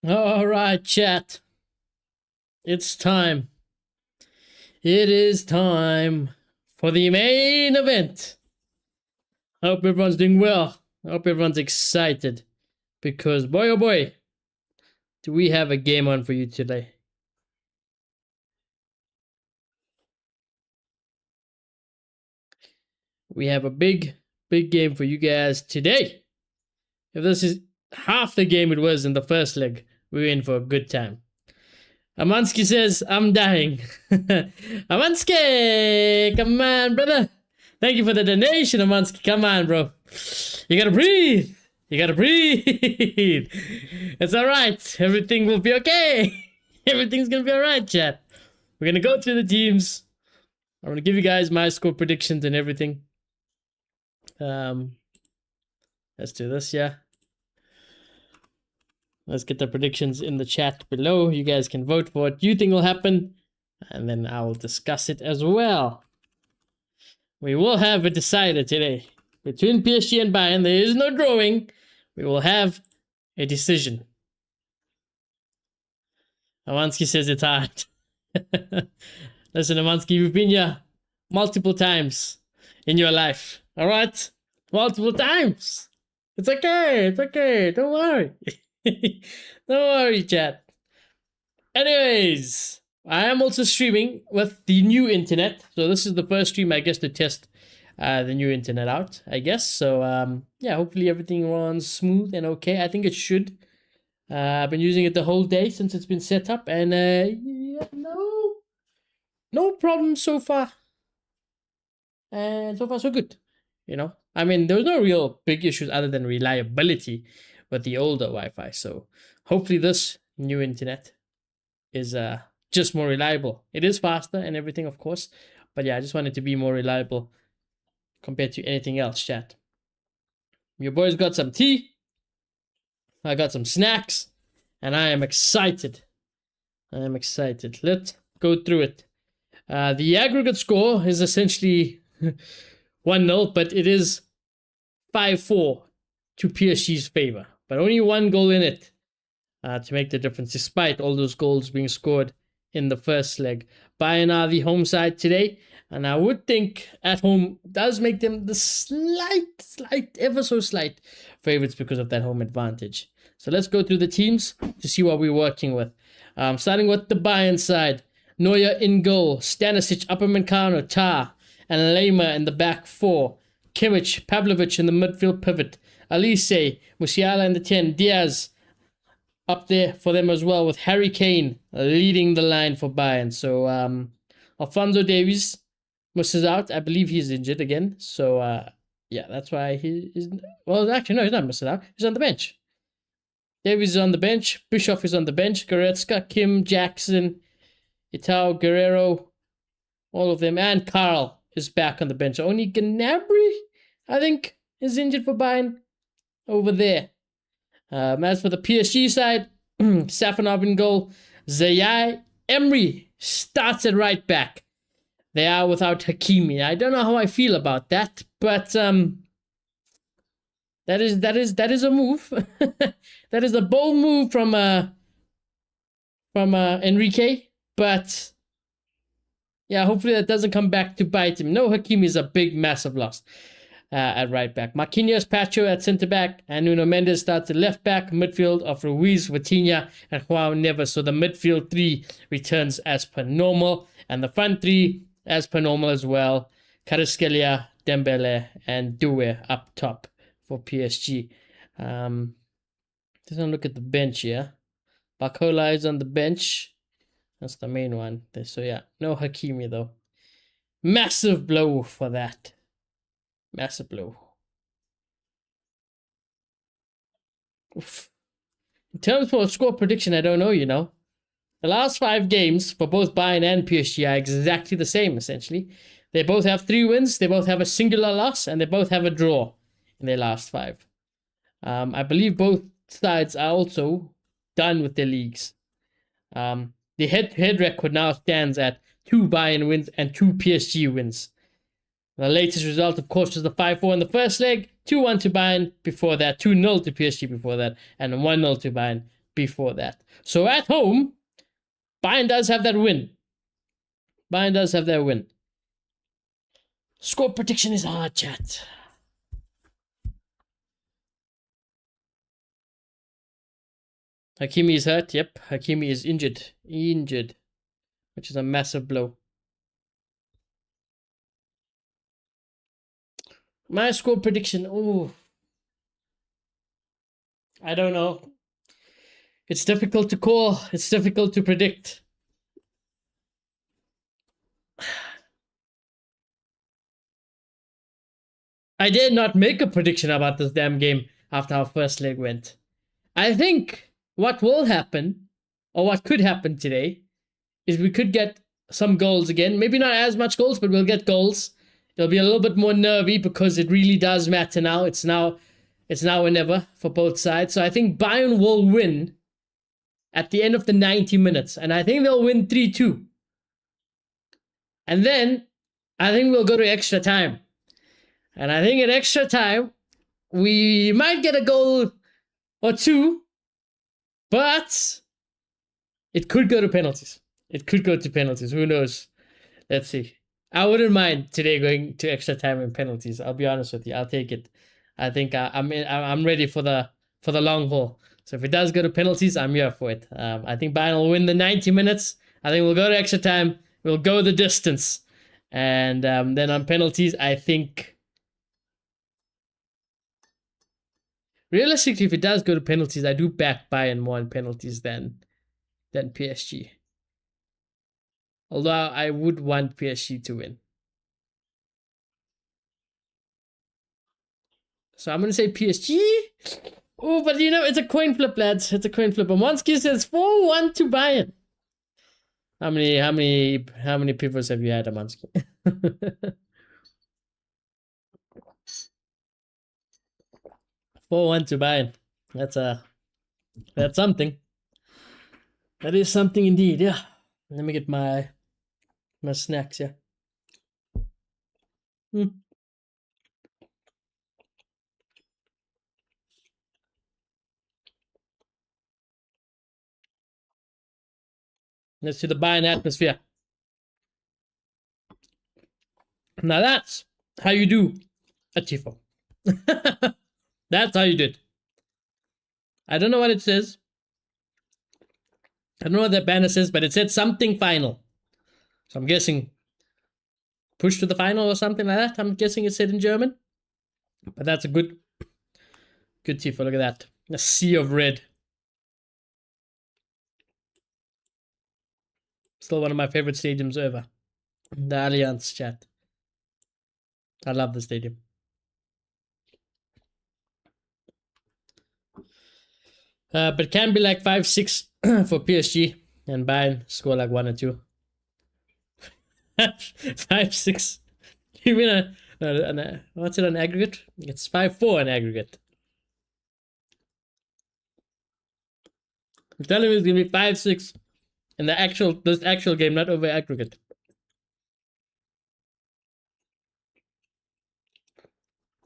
All right, chat. It's time. It is time for the main event. I hope everyone's doing well. I hope everyone's excited. Because, boy oh boy, do we have a game on for you today. We have a big game for you guys today. If this is half the game it was in the first leg, we're in for a good time. Amansky says, I'm dying. Amansky, come on, brother. Thank you for the donation, Amansky. Come on, bro. You gotta breathe. You gotta breathe. It's alright. Everything will be okay. Everything's gonna be alright, chat. We're gonna go through the teams. I'm gonna give you guys my score predictions and everything. Let's do this, yeah. Let's get the predictions in the chat below. You guys can vote for what you think will happen, and then I will discuss it as well. We will have a decider today. Between PSG and Bayern, there is no drawing. We will have a decision. Amansky says it's hard. Listen, Amansky, you've been here multiple times in your life. All right? Multiple times. It's okay. It's okay. Don't worry. Don't worry, chat. Anyways, I am also streaming with the new internet. So this is the first stream, I guess, to test the new internet out, I guess. So, yeah, hopefully everything runs smooth and okay. I think it should. I've been using it the whole day since it's been set up. And, yeah, no problems so far. And so far, so good. You know, I mean, there was no real big issues other than reliability with the older Wi-Fi. So hopefully this new internet is just more reliable. It is faster and everything, of course. But yeah, I just want it to be more reliable compared to anything else, chat. Your boys got some tea. I got some snacks. And I am excited. I am excited. Let's go through it. The aggregate score is essentially 1-0, but it is 5-4 to PSG's favor. But only one goal in it to make the difference, despite all those goals being scored in the first leg. Bayern are the home side today, and I would think at home does make them the slight, ever so slight favorites because of that home advantage. So let's go through the teams to see what we're working with. Starting with the Bayern side. Neuer in goal, Stanisic, Upamecano, Tah, and Lema in the back four. Kimmich, Pavlovic in the midfield pivot. Elise, Musiala in the 10, Diaz up there for them as well, with Harry Kane leading the line for Bayern. So Alphonso Davies misses out. I believe he's injured again. So yeah, that's why he is. Well, actually, no, he's not missing out. He's on the bench. Davies is on the bench. Bischoff is on the bench. Goretzka, Kim, Jackson, Itao, Guerrero, all of them, and Carl is back on the bench. Only Gnabry, I think, is injured for Bayern over there. As for the PSG side, Safanov in goal. Zayai Emery starts at right back. They are without Hakimi. I don't know how I feel about that, but that is a move. That is a bold move from Enrique. But yeah, hopefully that doesn't come back to bite him. No, Hakimi is a big, massive loss at right back. Marquinhos, Pacho at centre back, and Nuno Mendes starts at left back. Midfield of Ruiz, Vitinha, and Joao Neves. So the midfield three returns as per normal, and the front three as per normal as well. Kvaratskhelia, Dembele, and Doué up top for PSG. Just look at the bench here. Bakola is on the bench. That's the main one. So yeah, no Hakimi though. Massive blow for that. Massive blow. Oof. In terms of score prediction, I don't know, you know. The last 5 games for both Bayern and PSG are exactly the same, essentially. They both have 3 wins, they both have a singular loss, and they both have a draw in their last 5. I believe both sides are also done with their leagues. The head-to-head record now stands at 2 Bayern wins and 2 PSG wins. The latest result, of course, was the 5-4 in the first leg, 2-1 to Bayern before that, 2-0 to PSG before that, and 1-0 to Bayern before that. So at home, Bayern does have that win. Bayern does have their win. Score prediction is hard, chat. Hakimi is hurt. Yep, Hakimi is injured. Injured, which is a massive blow. My score prediction. Oh, I don't know. It's difficult to call. It's difficult to predict. I did not make a prediction about this damn game after our first leg went. I think what will happen, or what could happen today, is we could get some goals again. Maybe not as much goals, but we'll get goals. It'll be a little bit more nervy because it really does matter now. It's now or never for both sides. So I think Bayern will win at the end of the 90 minutes. And I think they'll win 3-2. And then I think we'll go to extra time. And I think in extra time, we might get a goal or two, but it could go to penalties. It could go to penalties. Who knows? Let's see. I wouldn't mind today going to extra time and penalties. I'll be honest with you. I'll take it. I think I'm ready for the long haul. So if it does go to penalties, I'm here for it. I think Bayern will win the 90 minutes. I think we'll go to extra time. We'll go the distance. And then on penalties, I think... Realistically, if it does go to penalties, I do back Bayern more on penalties than PSG. Although I would want PSG to win. So I'm going to say PSG. Oh, but you know, it's a coin flip, lads. It's a coin flip. Amonski says 4-1 to Bayern. How many people have you had, Amonski? 4-1 to Bayern. That's something. That is something indeed, yeah. Let me get my snacks, yeah. Let's see the Bayern atmosphere. Now that's how you do a tifo. That's how you did. I don't know what it says. I don't know what that banner says, but it said something final. So I'm guessing push to the final or something like that. I'm guessing it said in German. But that's a good tifo. Look at that. A sea of red. Still one of my favorite stadiums ever. The Allianz, chat. I love the stadium. But can be like 5-6 for PSG, and Bayern score like 1 or 2. 5-6. You win what's it on aggregate? It's 5-4 on aggregate. I'm telling you, it's gonna be 5-6 in this actual game, not over aggregate.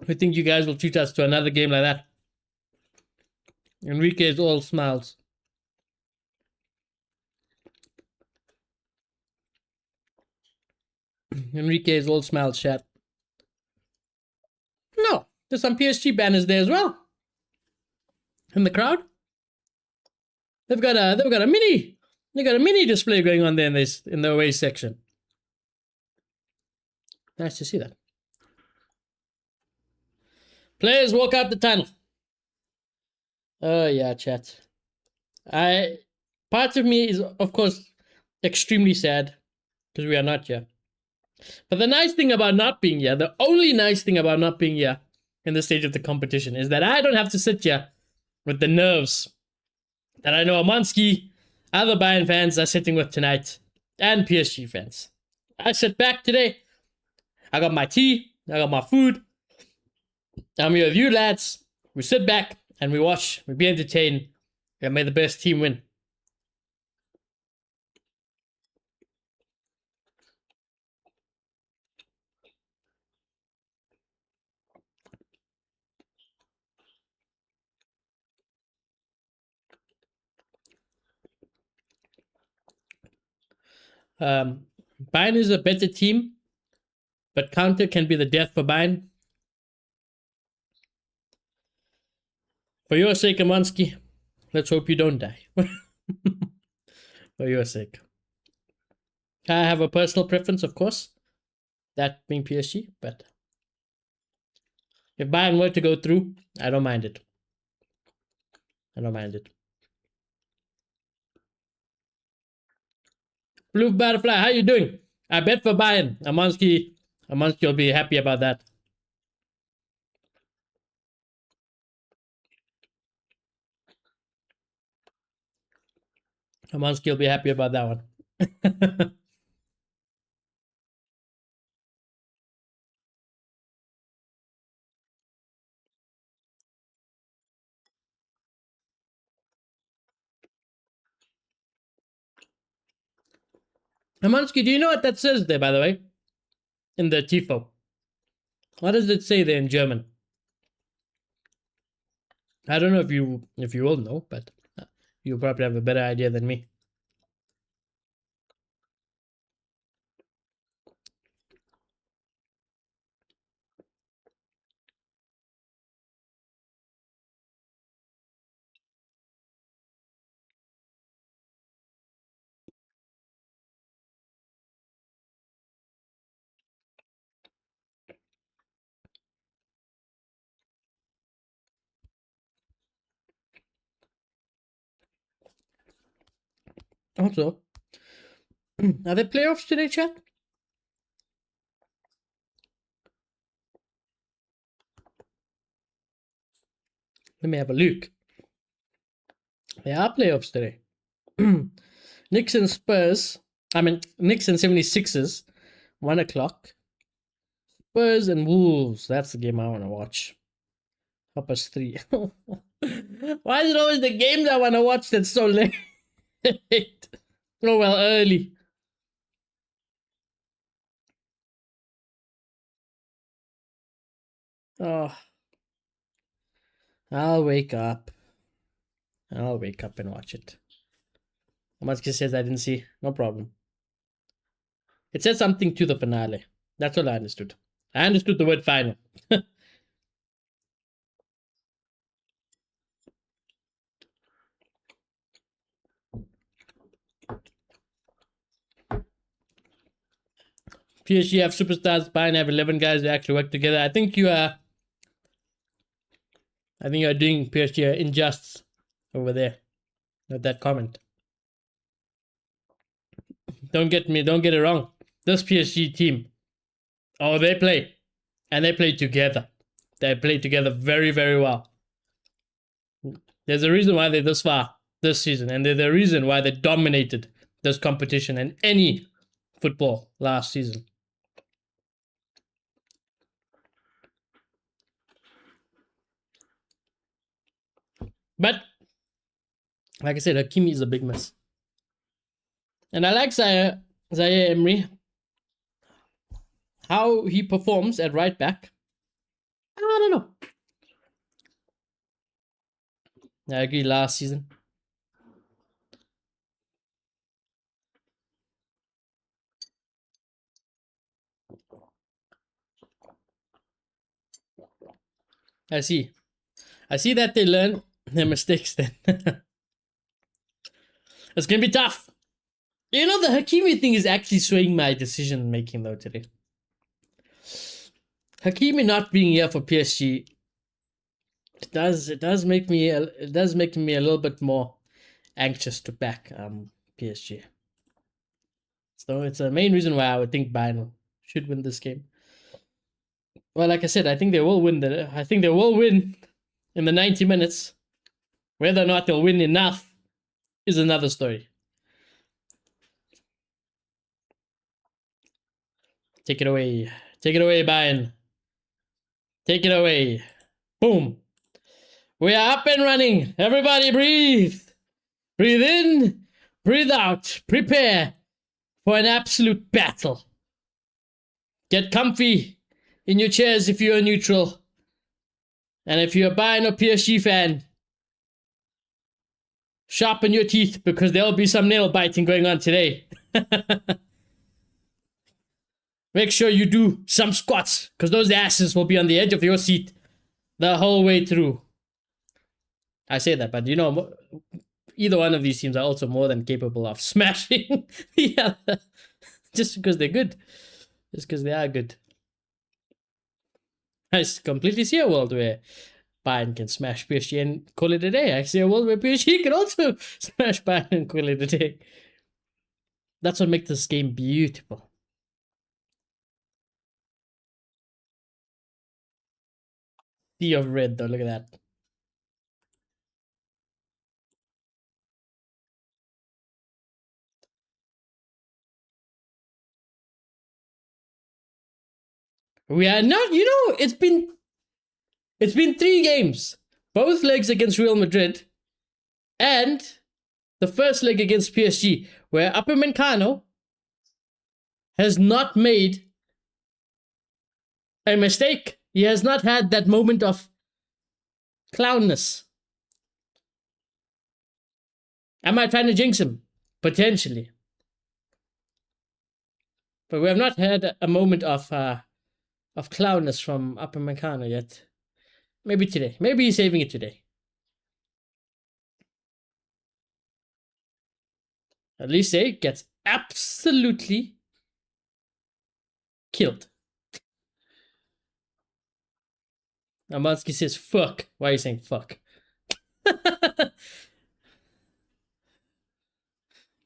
I think you guys will treat us to another game like that. Enrique is all smiles. Enrique is all smiles, chat. No, there's some PSG banners there as well. In the crowd. They've got a mini display going on there in the away section. Nice to see that. Players walk out the tunnel. Oh yeah, chat. Part of me is of course extremely sad because we are not here. But the nice thing about not being here, the only nice thing about not being here in this stage of the competition is that I don't have to sit here with the nerves that I know Amonski, other Bayern fans are sitting with tonight, and PSG fans. I sit back today. I got my tea. I got my food. I'm here with you lads. We sit back and we watch. We be entertained. And may the best team win. Bayern is a better team, but counter can be the death for Bayern. For your sake, Amansky, let's hope you don't die. For your sake. I have a personal preference, of course, that being PSG, but if Bayern were to go through, I don't mind it. I don't mind it. Blue Butterfly, how you doing? I bet for Bayern. Amansky will be happy about that. Amansky will be happy about that one. Amansky, do you know what that says there, by the way? In the Tifo. What does it say there in German? I don't know if you all know, but you probably have a better idea than me. Also, are there playoffs today, chat? Let me have a look. There are playoffs today. Knicks and 76ers, 1 o'clock. Spurs and Wolves. That's the game I want to watch. Hoppers 3. Why is it always the games I want to watch that's so late? Oh, well, early. Oh. I'll wake up and watch it. Amansky says I didn't see. No problem. It said something to the finale. That's all I understood. I understood the word final. PSG have superstars. Bayern have 11 guys that actually work together. I think you are doing PSG injustice over there with that comment. Don't get it wrong. This PSG team, they play. And they play together. They play together very, very well. There's a reason why they're this far this season, and there's a reason why they dominated this competition and any football last season. But, like I said, Hakimi is a big miss. And I like Zaire Emery. How he performs at right back, I don't know. I agree, last season. I see that they learn their mistakes then. It's going to be tough. You know, the Hakimi thing is actually swaying my decision making though today. Hakimi not being here for PSG, it does make me a little bit more anxious to back PSG. So it's a main reason why I would think Bayern should win this game. Well, like I said, I think they will win in the 90 minutes. Whether or not they'll win enough is another story. Take it away, Bayern. Take it away. Boom. We are up and running. Everybody breathe. Breathe in, breathe out. Prepare for an absolute battle. Get comfy in your chairs if you're neutral. And if you're a Bayern or PSG fan, sharpen your teeth because there'll be some nail biting going on today. Make sure you do some squats, because those asses will be on the edge of your seat the whole way through. I say that, but you know, either one of these teams are also more than capable of smashing the other, just because they're good. Just because they are good. I completely see a world where Bayern can smash PSG and call it a day. I see a world where PSG can also smash Bayern and call it a day. That's what makes this game beautiful. Sea of red, though. Look at that. We are not. You know, it's been 3 games, both legs against Real Madrid, and the first leg against PSG, where Upamecano has not made a mistake. He has not had that moment of clownness. Am I trying to jinx him? Potentially. But we have not had a moment of clownness from Upamecano yet. Maybe today. Maybe he's saving it today. Elise gets absolutely killed. Amansky says, fuck. Why are you saying fuck?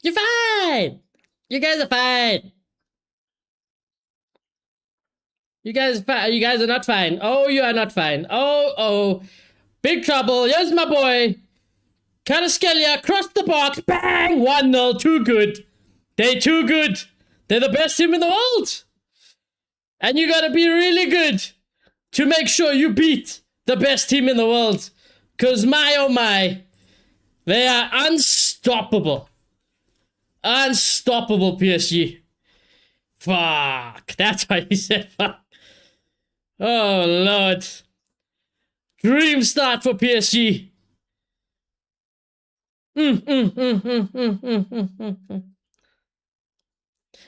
You're fine! You guys are fine! You guys are not fine. Oh, you are not fine. Oh. Big trouble. Here's my boy. Kvaratskhelia across the box. Bang! 1-0. Too good. They're too good. They're the best team in the world. And you gotta be really good to make sure you beat the best team in the world. Because my oh my, they are unstoppable. Unstoppable, PSG. Fuck. That's why he said fuck. Oh, Lord. Dream start for PSG.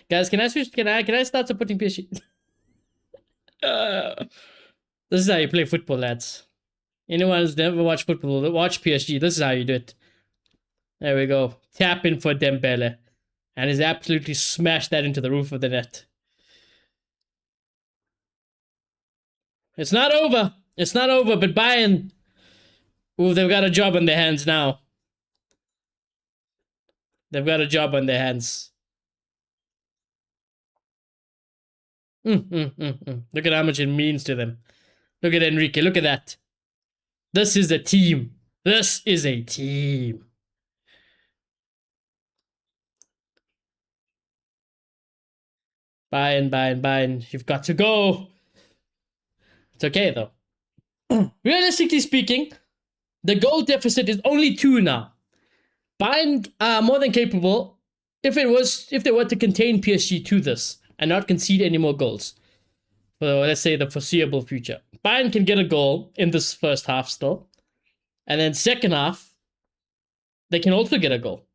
Guys, can I switch? Can I start supporting PSG? This is how you play football, lads. Anyone who's never watched football, watch PSG. This is how you do it. There we go. Tap in for Dembele. And he's absolutely smashed that into the roof of the net. It's not over. It's not over, but Bayern, ooh, they've got a job on their hands now. They've got a job on their hands. Look at how much it means to them. Look at Enrique. Look at that. This is a team. This is a team. Bayern. You've got to go. It's okay, though. Realistically speaking, the goal deficit is only 2 now. Bayern are more than capable if they were to contain PSG to this and not concede any more goals for, let's say, the foreseeable future. Bayern can get a goal in this first half still, and then second half they can also get a goal,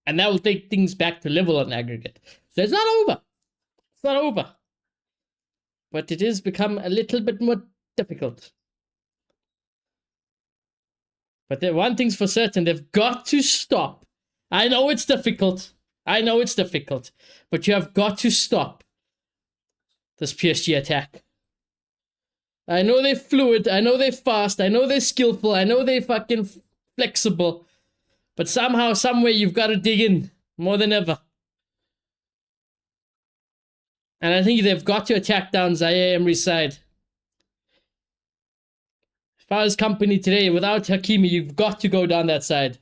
and that will take things back to level on aggregate. So it's not over. It's not over, but it has become a little bit more difficult. But one thing's for certain, they've got to stop. I know it's difficult. But you have got to stop this PSG attack. I know they're fluid. I know they're fast. I know they're skillful. I know they're fucking flexible. But somehow, someway, you've got to dig in more than ever. And I think they've got to attack down Zaire Emery's side. If I was company today, without Hakimi, you've got to go down that side.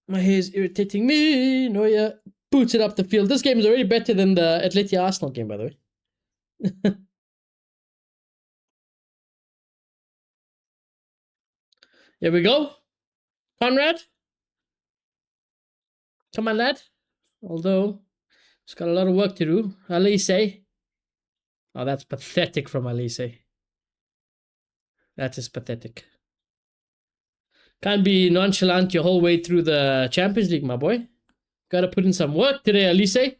My hair is irritating me. Neuer boots it up the field. This game is already better than the Atleti Arsenal game, by the way. Here we go. Conrad. Come on, lad. Although, it's got a lot of work to do. Alice. Oh, that's pathetic from Alice. That is pathetic. Can't be nonchalant your whole way through the Champions League, my boy. Gotta put in some work today, Elise.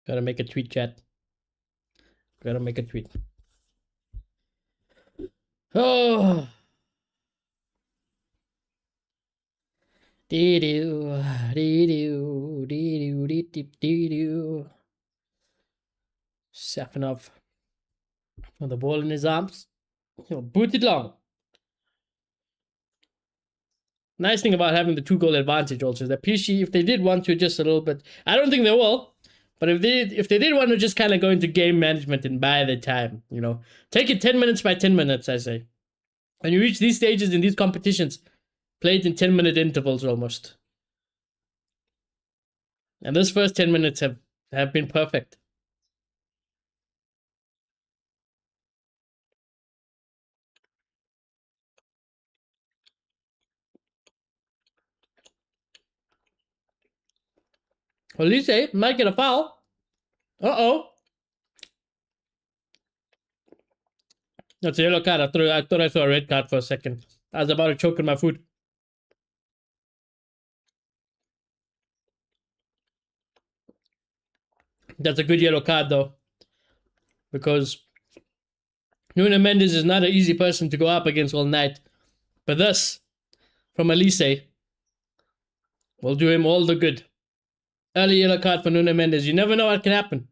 Gotta make a tweet, chat. Gotta make a tweet. Oh. Dee-doo, dee-doo, dee-doo, dee-doo, dee-doo. Safanov with the ball in his arms. He'll boot it long. Nice thing about having the 2-goal advantage also is that PSG, if they did want to just a little bit, I don't think they will, but if they did want to just kind of go into game management and buy the time, take it 10 minutes by 10 minutes, I say. When you reach these stages in these competitions, play it in 10-minute intervals almost. And those first 10 minutes have been perfect. Olise might get a foul. Uh-oh. That's a yellow card. I thought I saw a red card for a second. I was about to choke on my food. That's a good yellow card, though. Because Nuno Mendes is not an easy person to go up against all night. But this, from Elise, will do him all the good. Early yellow card for Nuno Mendes. You never know what can happen.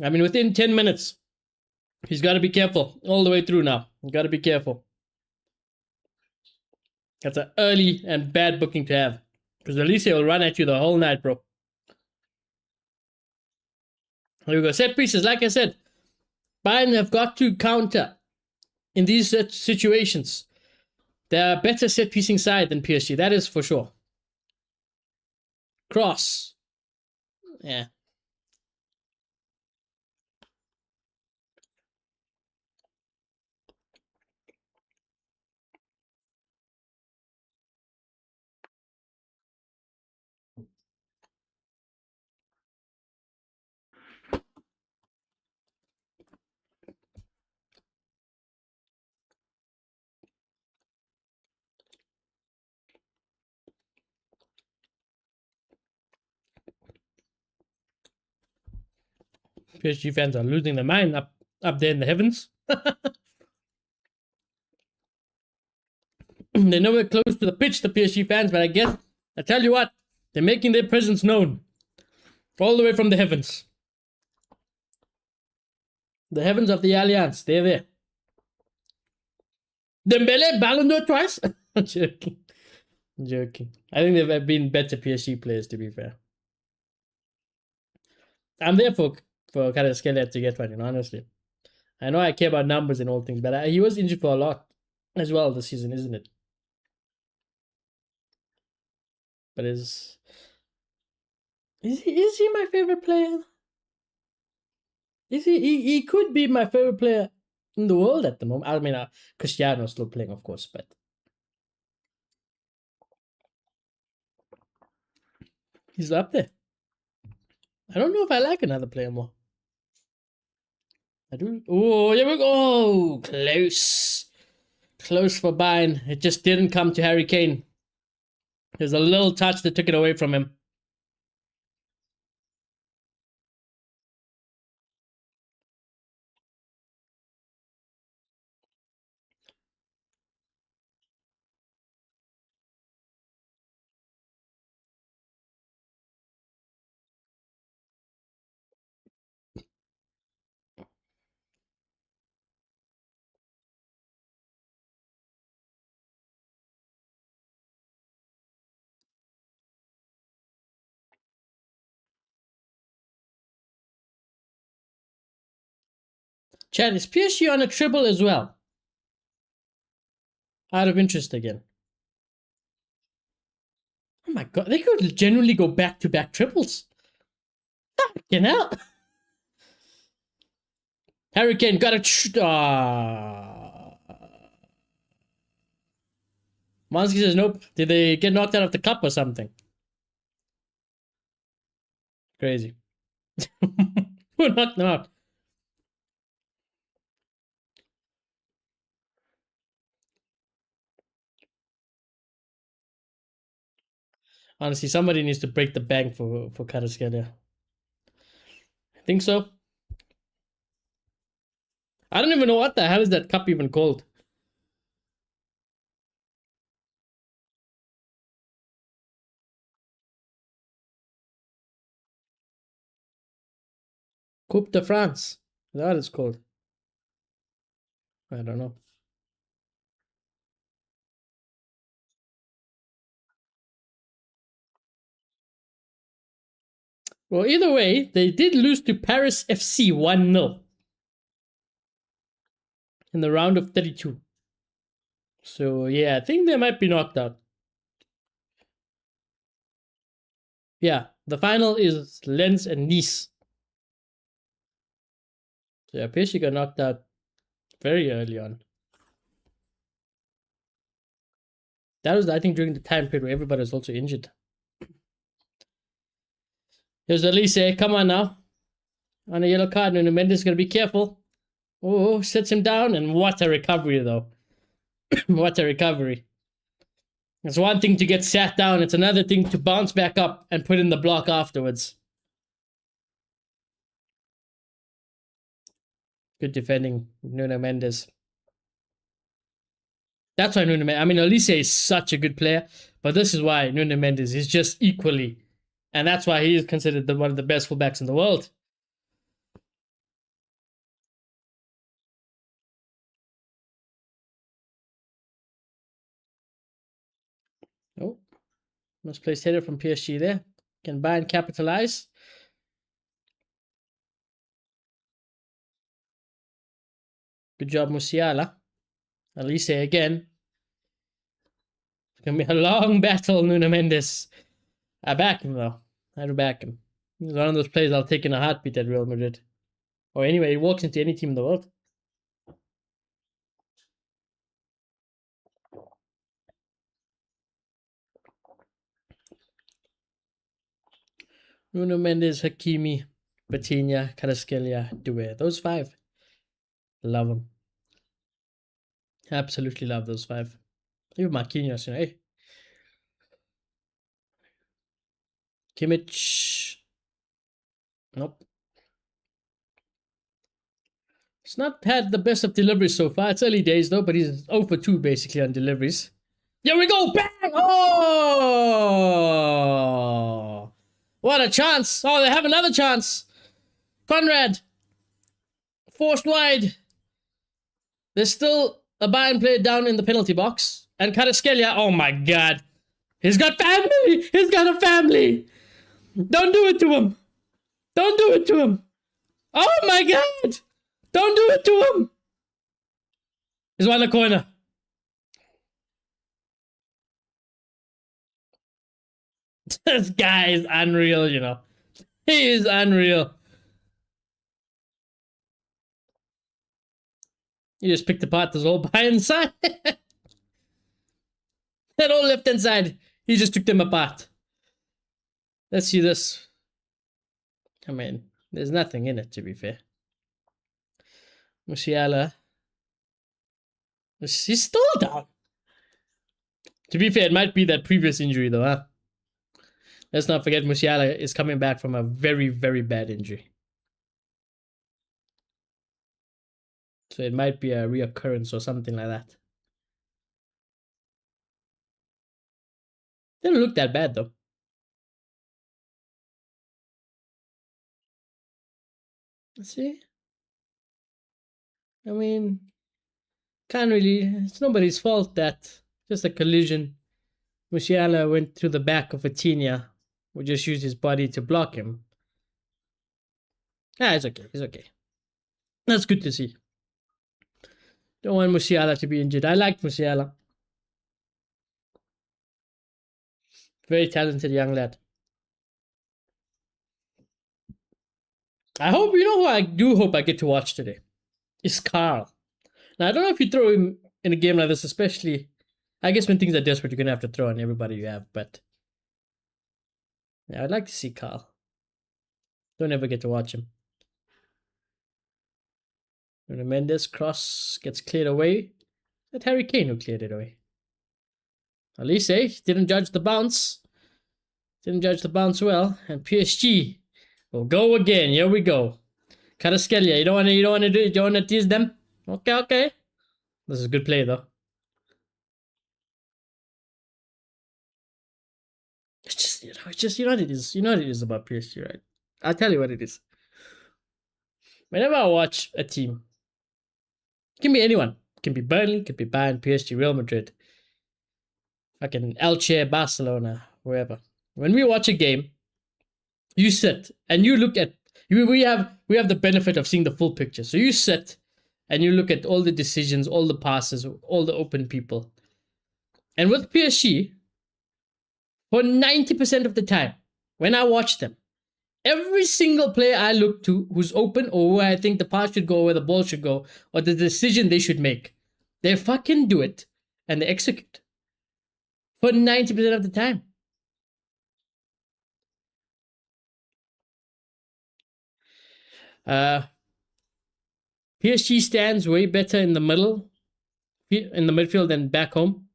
I mean, within 10 minutes, he's got to be careful all the way through now. He's got to be careful. That's an early and bad booking to have. Because Elise will run at you the whole night, bro. Here we go. Set pieces, like I said, Bayern have got to counter in these situations. They're a better set piecing side than PSG, that is for sure. Cross. Yeah. PSG fans are losing their mind up there in the heavens. They're nowhere close to the pitch, the PSG fans, but I tell you what, they're making their presence known. All the way from the heavens. The heavens of the Alliance, they're there. Dembele, Ballon d'Or twice? I'm joking. I think they've been better PSG players, to be fair. I'm there for Kvaratskhelia to get one, honestly. I know I care about numbers and all things, but he was injured for a lot as well this season, isn't it? But is he my favorite player? Is he could be my favorite player in the world at the moment. I mean, Cristiano's still playing, of course, but he's up there. I don't know if I like another player more. I do. Oh, here we go. Close. Close for Bayern. It just didn't come to Harry Kane. There's a little touch that took it away from him. Chad, is PSG on a triple as well? Out of interest again. Oh my god, they could genuinely go back-to-back triples. Fucking hell. Harry Kane got a... Monsky says nope. Did they get knocked out of the cup or something? Crazy. Who knocked them out? Honestly, somebody needs to break the bank for Kvaratskhelia. I think so. I don't even know what the hell is that cup even called. Coupe de France. Is that what it's called? I don't know. Well, either way, they did lose to Paris FC 1-0 in the round of 32. So, yeah, I think they might be knocked out. Yeah, the final is Lens and Nice. So, yeah, PSG got knocked out very early on. That was, I think, during the time period where everybody was also injured. Here's Elise. Come on now. On a yellow card, Nuno Mendes is going to be careful. Oh, sets him down, and what a recovery, though. What a recovery. It's one thing to get sat down, it's another thing to bounce back up and put in the block afterwards. Good defending, Nuno Mendes. That's why Nuno Mendes... I mean, Elise is such a good player, but this is why Nuno Mendes is just equally... And that's why he is considered one of the best fullbacks in the world. Oh, misplaced header from PSG there. Can Bayern capitalize? Good job, Musiala. Elise again. It's going to be a long battle, Nuno Mendes. I back him, though. I do back him. He's one of those players I'll take in a heartbeat at Real Madrid. Or anyway, he walks into any team in the world. Nuno Mendes, Hakimi, Batinha, Kvaratskhelia, Doué. Those five. Love them. Absolutely love those five. Even Marquinhos, you know. Hey. Kimmich. Nope. He's not had the best of deliveries so far. It's early days though, but he's 0 for 2 basically on deliveries. Here we go! Bang! Oh! What a chance! Oh, they have another chance. Conrad. Forced wide. There's still a Bayern player down in the penalty box. And Kvaratskhelia, oh my god. He's got family! He's got a family! Don't do it to him! Don't do it to him! Oh my god! Don't do it to him! He's one in the corner. This guy is unreal, you know. He is unreal. You just picked apart this whole Bayern side. That whole left-hand side. He just took them apart. Let's see this. I mean, there's nothing in it, to be fair. Musiala. He's still down. To be fair, it might be that previous injury, though, huh? Let's not forget Musiala is coming back from a very, very bad injury. So it might be a reoccurrence or something like that. Didn't look that bad, though. Let's see. I mean, can't really... It's nobody's fault that... Just a collision. Musiala went through the back of Vitinha, who just used his body to block him. Ah, it's okay. It's okay. That's good to see. Don't want Musiala to be injured. I liked Musiala. Very talented young lad. I hope, you know who I do hope I get to watch today? Is Carl. Now, I don't know if you throw him in a game like this, especially, I guess when things are desperate, you're going to have to throw on everybody you have, but yeah, I'd like to see Carl. Don't ever get to watch him. When Mendes cross gets cleared away, that Harry Kane who cleared it away. Elise didn't judge the bounce. Didn't judge the bounce well, and PSG will go again. Here we go. Kvaratskhelia, you don't want to tease them. Okay. This is a good play though. It's just you know what it is. You know what it is about PSG, right? I'll tell you what it is. Whenever I watch a team, it can be anyone. It can be Burnley, it can be Bayern, PSG, Real Madrid, fucking Elche, Barcelona, wherever. When we watch a game, you sit and you look at we have the benefit of seeing the full picture. So you sit and you look at all the decisions, all the passes, all the open people. And with PSG, for 90% of the time, when I watch them, every single player I look to who's open or where I think the pass should go, where the ball should go, or the decision they should make, they fucking do it and they execute. For 90% of the time. PSG stands way better in the midfield than back home.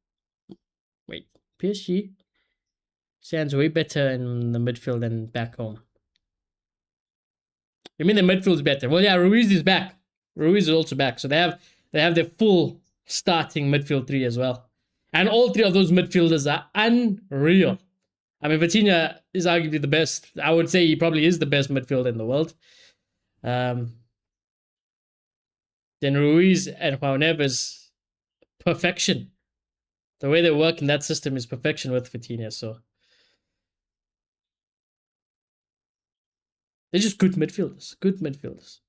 Wait, PSG stands way better in the midfield than back home. You mean the midfield's better? Well, yeah, Ruiz is back. Ruiz is also back, so they have their full starting midfield three as well, and all three of those midfielders are unreal. I mean, Vitinha is arguably the best. I would say he probably is the best midfielder in the world. Then Ruiz and João Neves, perfection. The way they work in that system is perfection with Vitinha. So they're just good midfielders. Good midfielders.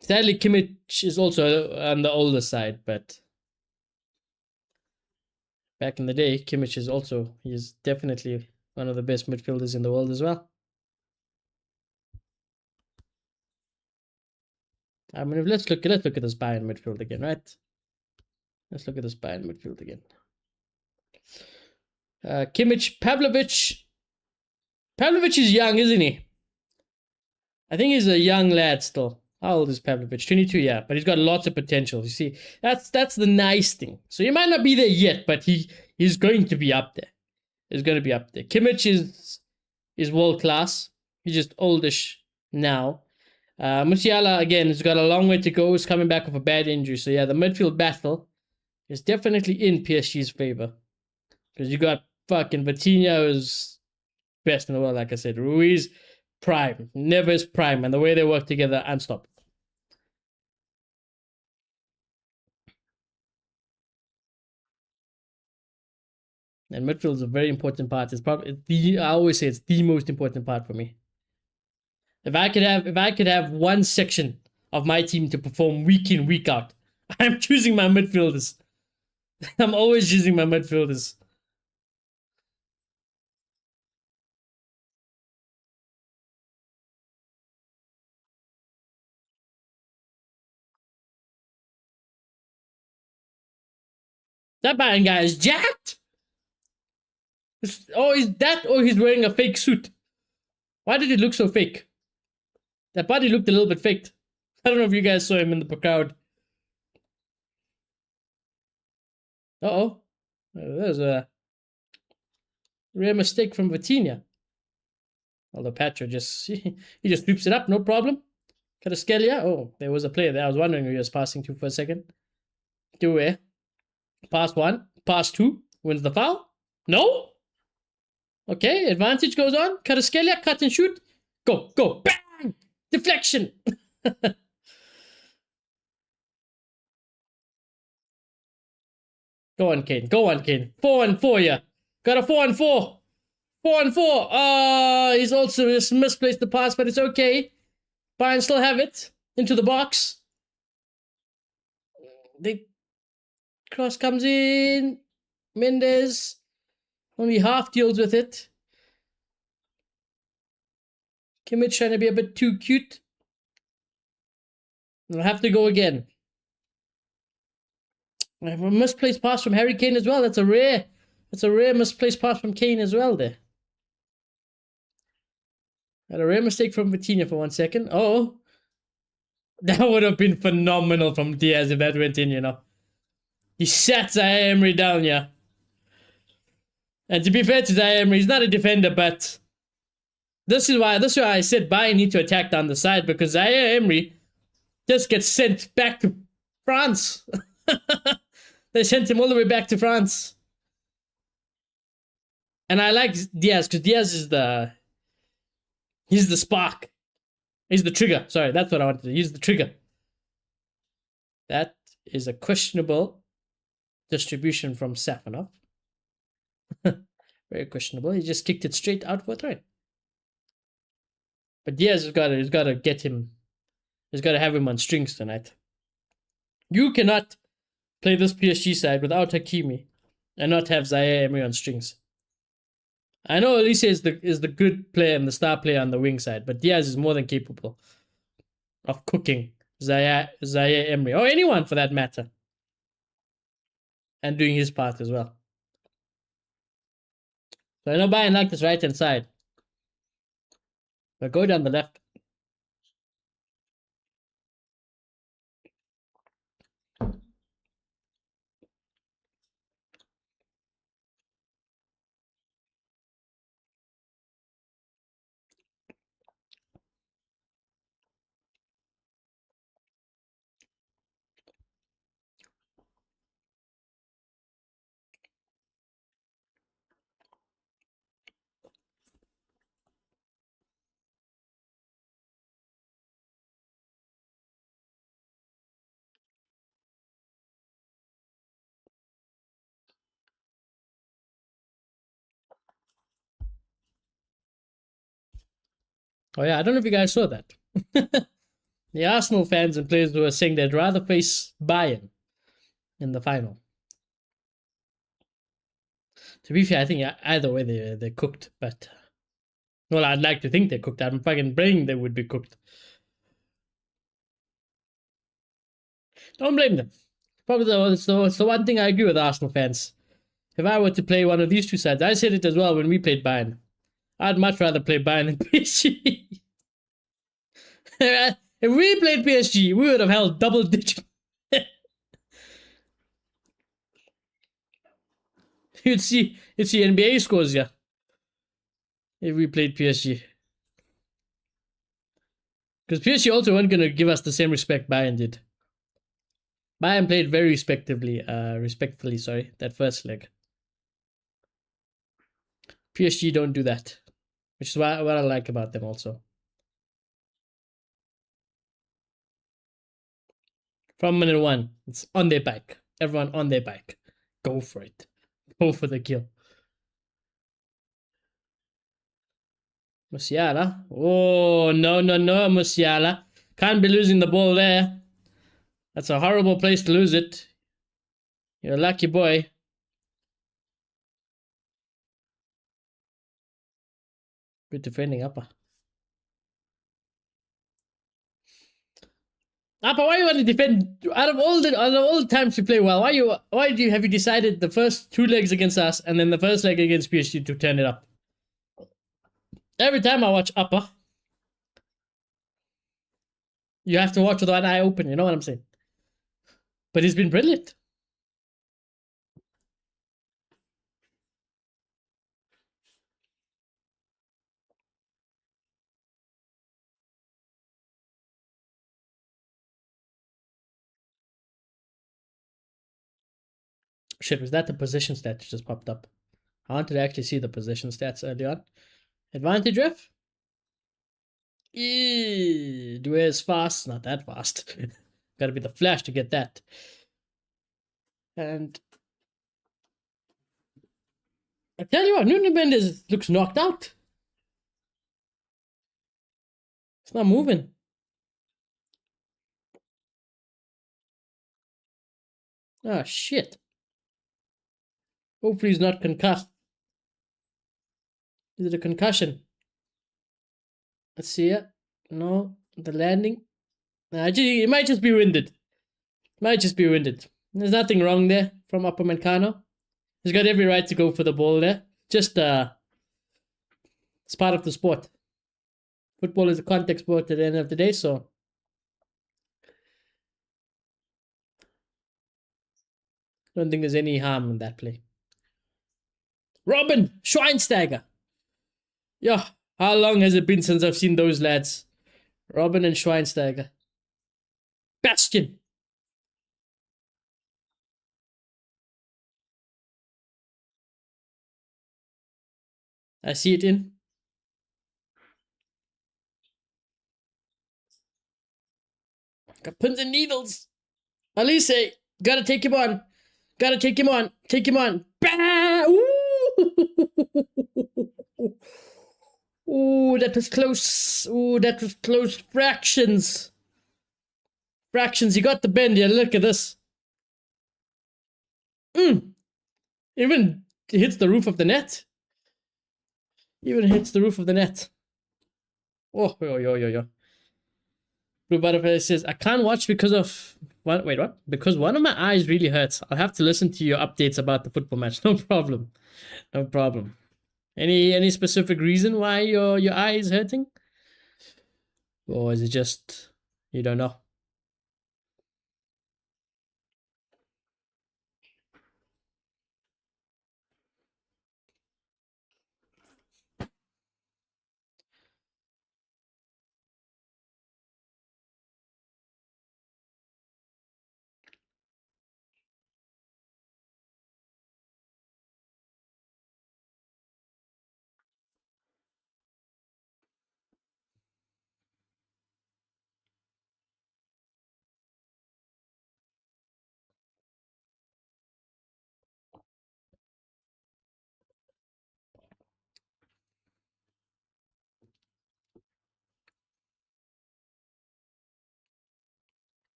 Sadly, Kimmich is also on the older side, but back in the day, Kimmich he's definitely one of the best midfielders in the world as well. I mean, let's look at this Bayern midfield again, right? Let's look at this Bayern midfield again. Kimmich, Pavlovic. Pavlovic is young, isn't he? I think he's a young lad still. How old is Pavlovic? 22, yeah, but he's got lots of potential. You see, that's the nice thing. So he might not be there yet, but he's going to be up there. He's going to be up there. Kimmich is world class. He's just oldish now. Musiala, again, has got a long way to go. He's coming back with a bad injury. So yeah, the midfield battle is definitely in PSG's favor. Because you got fucking Vitinha, who's best in the world, like I said. Ruiz, prime. Neves, prime. And the way they work together, unstoppable. And midfield is a very important part. I always say it's the most important part for me. If I could have one section of my team to perform week in, week out, I'm choosing my midfielders. I'm always choosing my midfielders. That Bayern guy is jacked. He's wearing a fake suit. Why did it look so fake? That body looked a little bit faked. I don't know if you guys saw him in the crowd. Uh-oh. There's a rare mistake from Vitinha. Although Pacho he just sweeps it up, no problem. Kvaratskhelia. Oh, there was a player there. I was wondering who he was passing to for a second. Doué. Pass one. Pass two. Wins the foul. No? Okay, advantage goes on. Kvaratskhelia, cut and shoot. Go. Bang! Deflection. Go on, Kane. 4-4, yeah. Got a 4-4. 4-4. He's also just misplaced the pass, but it's okay. Bayern still have it. Into the box. The cross comes in. Mendes only half deals with it. Kimmich trying to be a bit too cute. I'll have to go again. A misplaced pass from Harry Kane as well. That's a rare misplaced pass from Kane as well there. Had a rare mistake from Vitinha for 1 second. Oh. That would have been phenomenal from Diaz if that went in, you know. He sat Zaire Emery down, yeah. And to be fair to Zaire Emery, he's not a defender, but this is why I said Bayern need to attack down the side, because Zaire Emery just gets sent back to France. They sent him all the way back to France. And I like Diaz, because Diaz is he's the spark. He's the trigger. Sorry, that's what I wanted to use, the trigger. That is a questionable distribution from Safanov. Very questionable. He just kicked it straight out for a throw. But Diaz has got to get him. He's got to have him on strings tonight. You cannot play this PSG side without Hakimi and not have Zaire Emery on strings. I know Elise is the good player and the star player on the wing side, but Diaz is more than capable of cooking Zaire Emery, or anyone for that matter, and doing his part as well. So I know Bayern like this right hand side, but go down the left. Oh yeah, I don't know if you guys saw that. The Arsenal fans and players were saying they'd rather face Bayern in the final. To be fair, I think either way they're cooked, but well, I'd like to think they're cooked. I'm fucking praying they would be cooked. Don't blame them. Probably it's the one thing I agree with Arsenal fans. If I were to play one of these two sides, I said it as well when we played Bayern. I'd much rather play Bayern than PSG. If we played PSG, we would have held double digit. You'd see NBA scores, yeah. If we played PSG. Because PSG also weren't going to give us the same respect Bayern did. Bayern played very respectfully, that first leg. PSG don't do that, which is what I like about them also. From minute one, it's on their bike. Everyone on their bike. Go for it. Go for the kill. Musiala. Oh, no, Musiala. Can't be losing the ball there. That's a horrible place to lose it. You're a lucky boy. Good defending, Upper. Upper, why you want to defend? Out of all the times you play well, why have you decided the first two legs against us and then the first leg against PSG to turn it up? Every time I watch Upper, you have to watch with one eye open. You know what I'm saying? But he's been brilliant. Shit, was that the position stat that just popped up? I wanted to actually see the position stats early on. Advantage ref? Duez fast. Not that fast. Gotta be the Flash to get that. And I tell you what, Nuno Mendes looks knocked out. It's not moving. Ah, shit. Hopefully he's not concussed. Is it a concussion? Let's see it. No, the landing. It might just be winded. Might just be winded. There's nothing wrong there from Uppermancano. He's got every right to go for the ball there. Just it's part of the sport. Football is a contact sport at the end of the day, so I don't think there's any harm in that play. Robin Schweinsteiger. Yeah, how long has it been since I've seen those lads? Robin and Schweinsteiger. Bastion. I see it in. Got pins and needles. Alice, gotta take him on. Gotta take him on. Take him on. Bah! Ooh, that was close. Ooh, that was close. Fractions. Fractions. You got the bend here. Look at this. Even hits the roof of the net. Even hits the roof of the net. Oh, yo. Blue Butterfly says, I can't watch because of... What? Wait, what? Because one of my eyes really hurts. I'll have to listen to your updates about the football match. No problem. No problem. Any specific reason why your eye is hurting? Or is it just... You don't know?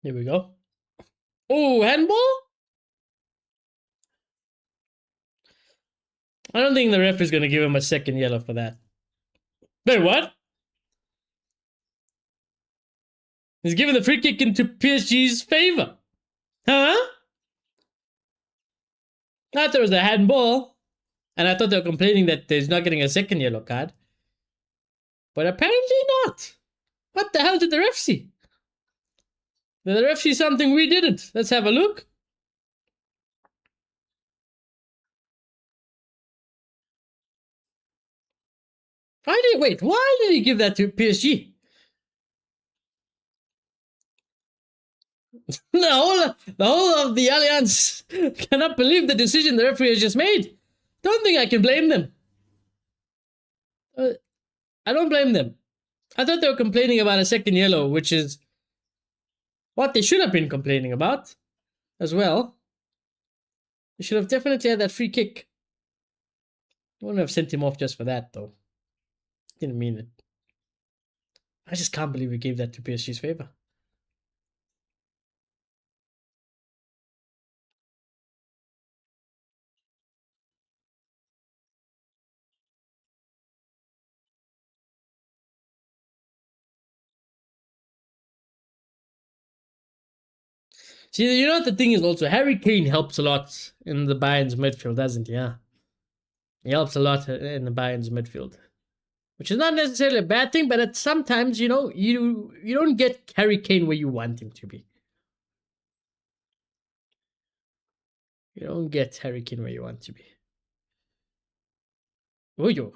Here we go. Oh, handball? I don't think the ref is going to give him a second yellow for that. Wait, what? He's giving the free kick into PSG's favor. Huh? I thought it was a handball. And I thought they were complaining that he's not getting a second yellow card. But apparently not. What the hell did the ref see? Did the ref see something we didn't? Let's have a look. Why did he give that to PSG? The whole of the Alliance cannot believe the decision the referee has just made. Don't think I can blame them. I don't blame them. I thought they were complaining about a second yellow, which is what they should have been complaining about as well. They should have definitely had that free kick. I wouldn't have sent him off just for that, though. Didn't mean it. I just can't believe we gave that to PSG's favor. See, you know what the thing is also? Harry Kane helps a lot in the Bayern's midfield, doesn't he? Yeah. He helps a lot in the Bayern's midfield. Which is not necessarily a bad thing, but sometimes, you don't get Harry Kane where you want him to be. You don't get Harry Kane where you want to be. Oh, yo.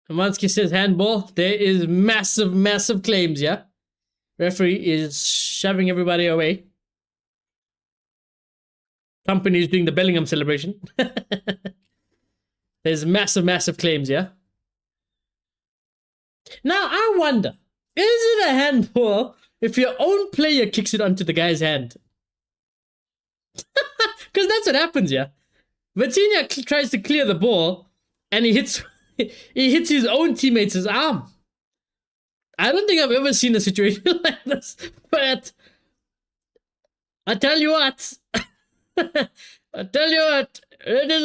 Amansky says handball. There is massive claims, yeah? Referee is shoving everybody away. Company is doing the Bellingham celebration. There's massive claims, yeah? Now, I wonder, is it a handball if your own player kicks it onto the guy's hand? Because that's what happens, yeah? Vitinha tries to clear the ball, and he hits his own teammate's arm. I don't think I've ever seen a situation like this, but I tell you what, I tell you what, this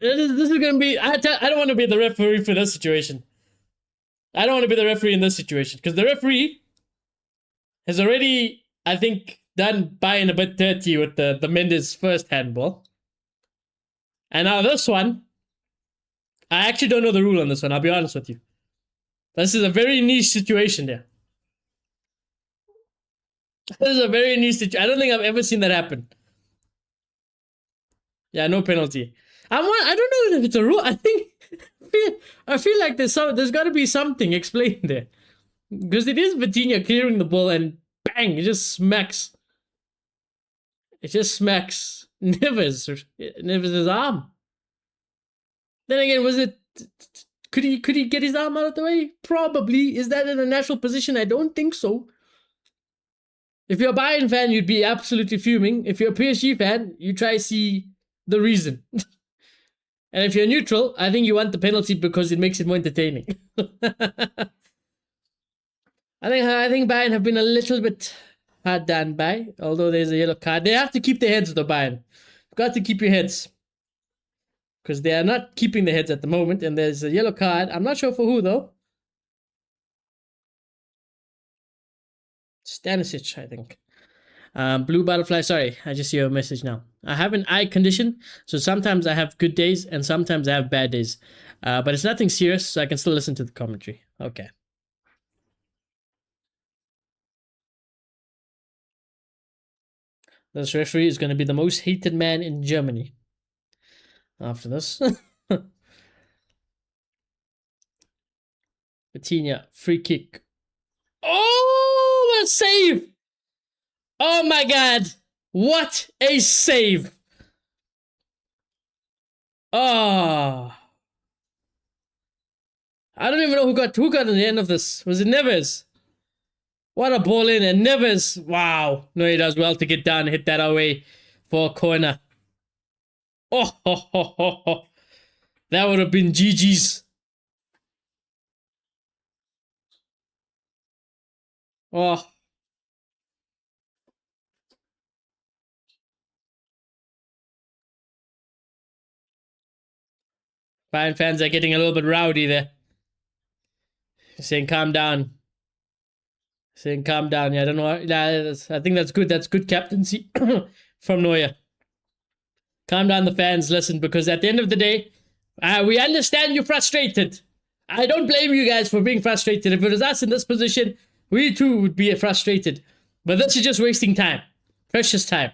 is going to be. I don't want to be the referee for this situation. I don't want to be the referee in this situation because the referee has already, I think, done Bayern a bit dirty with the Mendes first handball. And now this one, I actually don't know the rule on this one. I'll be honest with you. This is a very niche situation there. This is a very niche situation. I don't think I've ever seen that happen. Yeah, no penalty. I don't know if it's a rule. I feel like there's got to be something explained there because it is Vitinha clearing the ball and bang, it just smacks. It just smacks Neves' arm. Then again, was it? Could he get his arm out of the way? Probably. Is that in a natural position? I don't think so. If you're a Bayern fan, you'd be absolutely fuming. If you're a PSG fan, you try to see the reason. And if you're neutral, I think you want the penalty because it makes it more entertaining. I think Bayern have been a little bit hard done by, although there's a yellow card. They have to keep their heads though, Bayern. You've got to keep your heads. Because they are not keeping their heads at the moment, and there's a yellow card. I'm not sure for who though. Stanisic, I think. Blue butterfly, sorry, I just see your message now. I have an eye condition, so sometimes I have good days and sometimes I have bad days. But it's nothing serious, so I can still listen to the commentary. Okay. This referee is going to be the most hated man in Germany after this. Vitinha, free kick. Oh, a save! Oh my god! What a save! Oh, I don't even know who got in the end of this. Was it Neves? What a ball in, and Neves! Wow, no, he does well to get down and hit that away for a corner. Oh, ho, ho, ho, ho. That would have been GG's. Oh, Bayern fans are getting a little bit rowdy there. Saying calm down. Saying calm down. Yeah, I don't know. Yeah, I think that's good. That's good captaincy from Neuer. Calm down the fans, listen, because at the end of the day, we understand you're frustrated. I don't blame you guys for being frustrated. If it was us in this position, we too would be frustrated. But this is just wasting time. Precious time.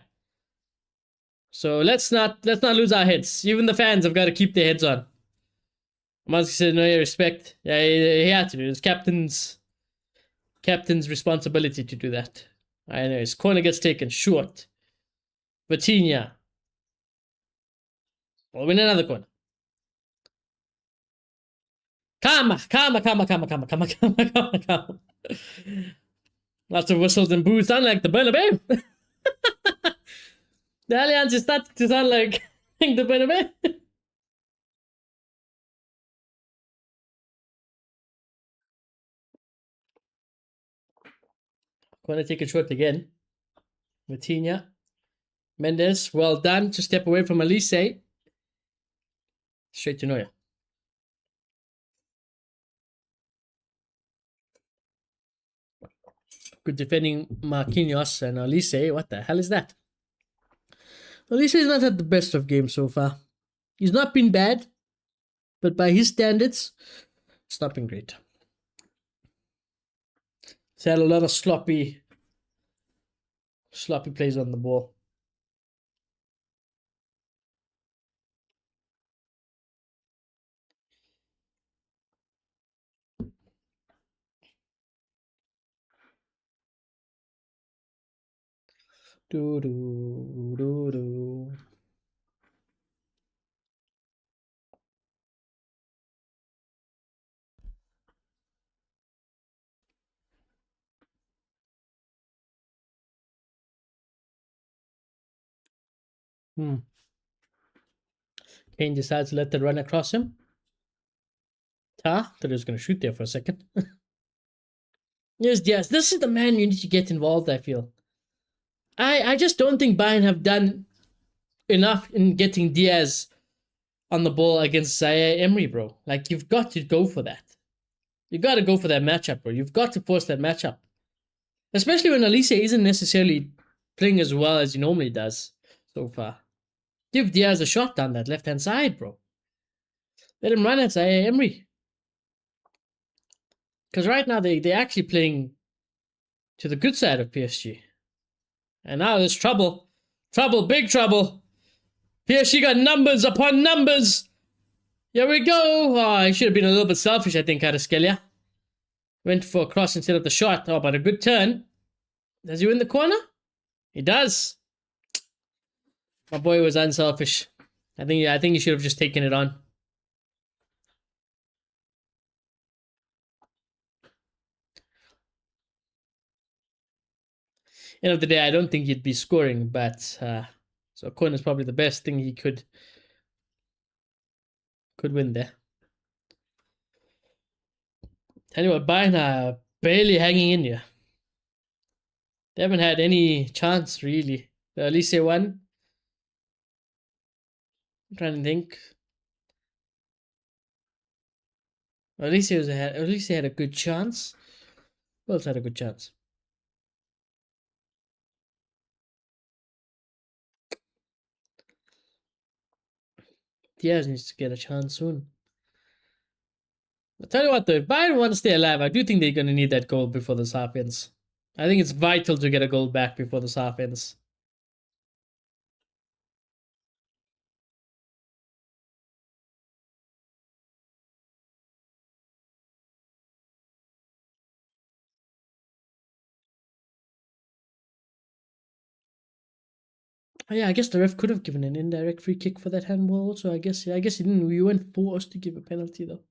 So let's not lose our heads. Even the fans have got to keep their heads on. Must say no respect. Yeah, he had to do. It's captain's responsibility to do that. Anyways, corner gets taken short. Vitinha. We'll win another corner. Calma. Lots of whistles and boos sound like the Bernabeu. The Allianz is starting to sound like the Bernabeu. Going to take it short again. Vitinha. Mendes, well done to step away from Elise. Straight to Neuer. Good defending Marquinhos and Elise. What the hell is that? Elise has not had the best of games so far. He's not been bad, but by his standards, it's not been great. He's had a lot of sloppy plays on the ball. Do do do do. Kane decides to let the run across him. Thought he was going to shoot there for a second. Yes, Diaz. This is the man you need to get involved, I feel. I just don't think Bayern have done enough in getting Diaz on the ball against Zaire Emery, bro. Like, you've got to go for that. You got to go for that matchup, bro. You've got to force that matchup. Especially when Elise isn't necessarily playing as well as he normally does so far. Give Diaz a shot down that left-hand side, bro. Let him run at Zaire Emery. Because right now they're actually playing to the good side of PSG. And now there's trouble. Trouble, big trouble. PSG got numbers upon numbers. Here we go. Oh, he should have been a little bit selfish, I think, Kvaratskhelia. Went for a cross instead of the shot. Oh, but a good turn. Does he win the corner? He does. My boy was unselfish. I think he should have just taken it on. End of the day, I don't think he'd be scoring, but so a corner is probably the best thing he could win there. Tell you what, Bayern are barely hanging in here. They haven't had any chance, really. Elise won. I'm trying to think. Elise had a good chance. Who else had a good chance? Diaz needs to get a chance soon. I'll tell you what, though, if Bayern want to stay alive, I do think they're going to need that goal before this half ends. I think it's vital to get a goal back before this half ends. Oh, yeah, I guess the ref could have given an indirect free kick for that handball also. I guess he didn't. We weren't forced to give a penalty, though.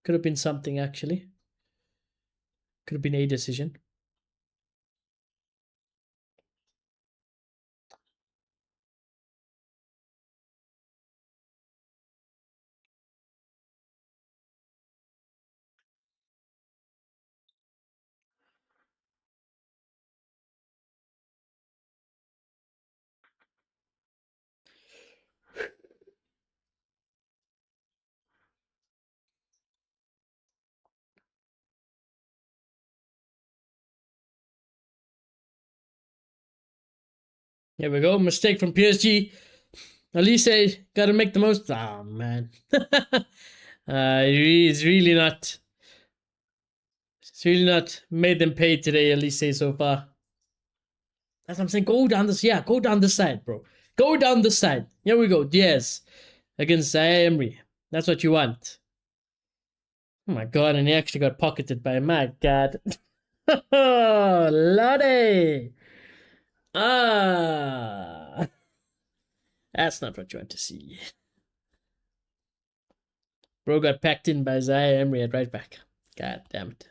Could have been something, actually. Could have been a decision. Here we go. Mistake from PSG. Elise got to make the most. Oh, man. He's really not. It's really not made them pay today, Elise, so far. That's what I'm saying. Go down this. Yeah, go down this side, bro. Go down this side. Here we go. Diaz against Emery. That's what you want. Oh my god, and he actually got pocketed by my god. Oh, Lordy. Ah. That's not what you want to see. Bro got packed in by Zaire Emery at right back. God damn it.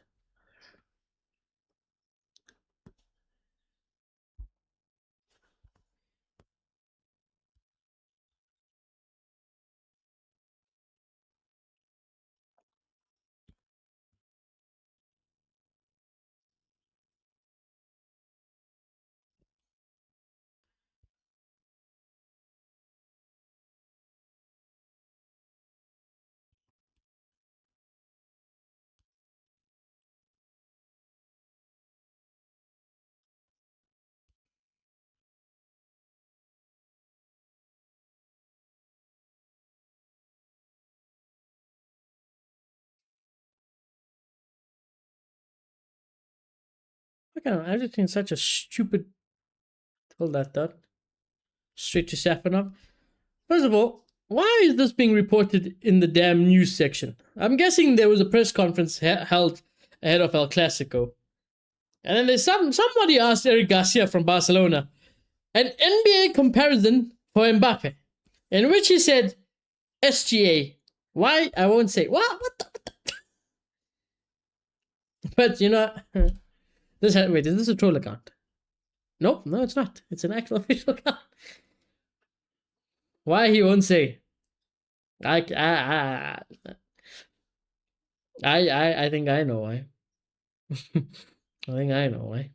Look at him. I'm just in such a stupid. Hold that thought. Straight to Safanov. First of all, why is this being reported in the damn news section? I'm guessing there was a press conference held ahead of El Clasico. And then there's somebody asked Eric Garcia from Barcelona an NBA comparison for Mbappe, in which he said SGA. Why? I won't say. What the? But you know, wait, is this a troll account? Nope, no, it's not. It's an actual official account. Why he won't say? I think I know why. I think I know why.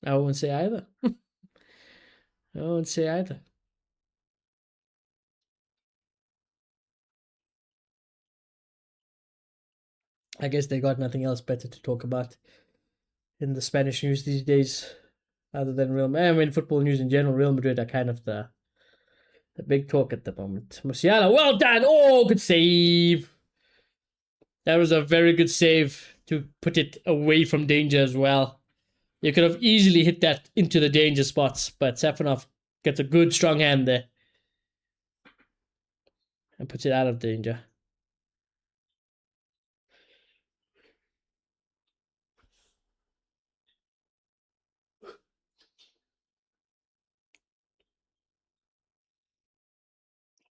I won't say either. I won't say either. I guess they got nothing else better to talk about in the Spanish news these days, other than Real. I mean, football news in general. Real Madrid are kind of the big talk at the moment. Musiala, well done. Oh, good save. That was a very good save to put it away from danger as well. You could have easily hit that into the danger spots, but Safanov gets a good strong hand there and puts it out of danger.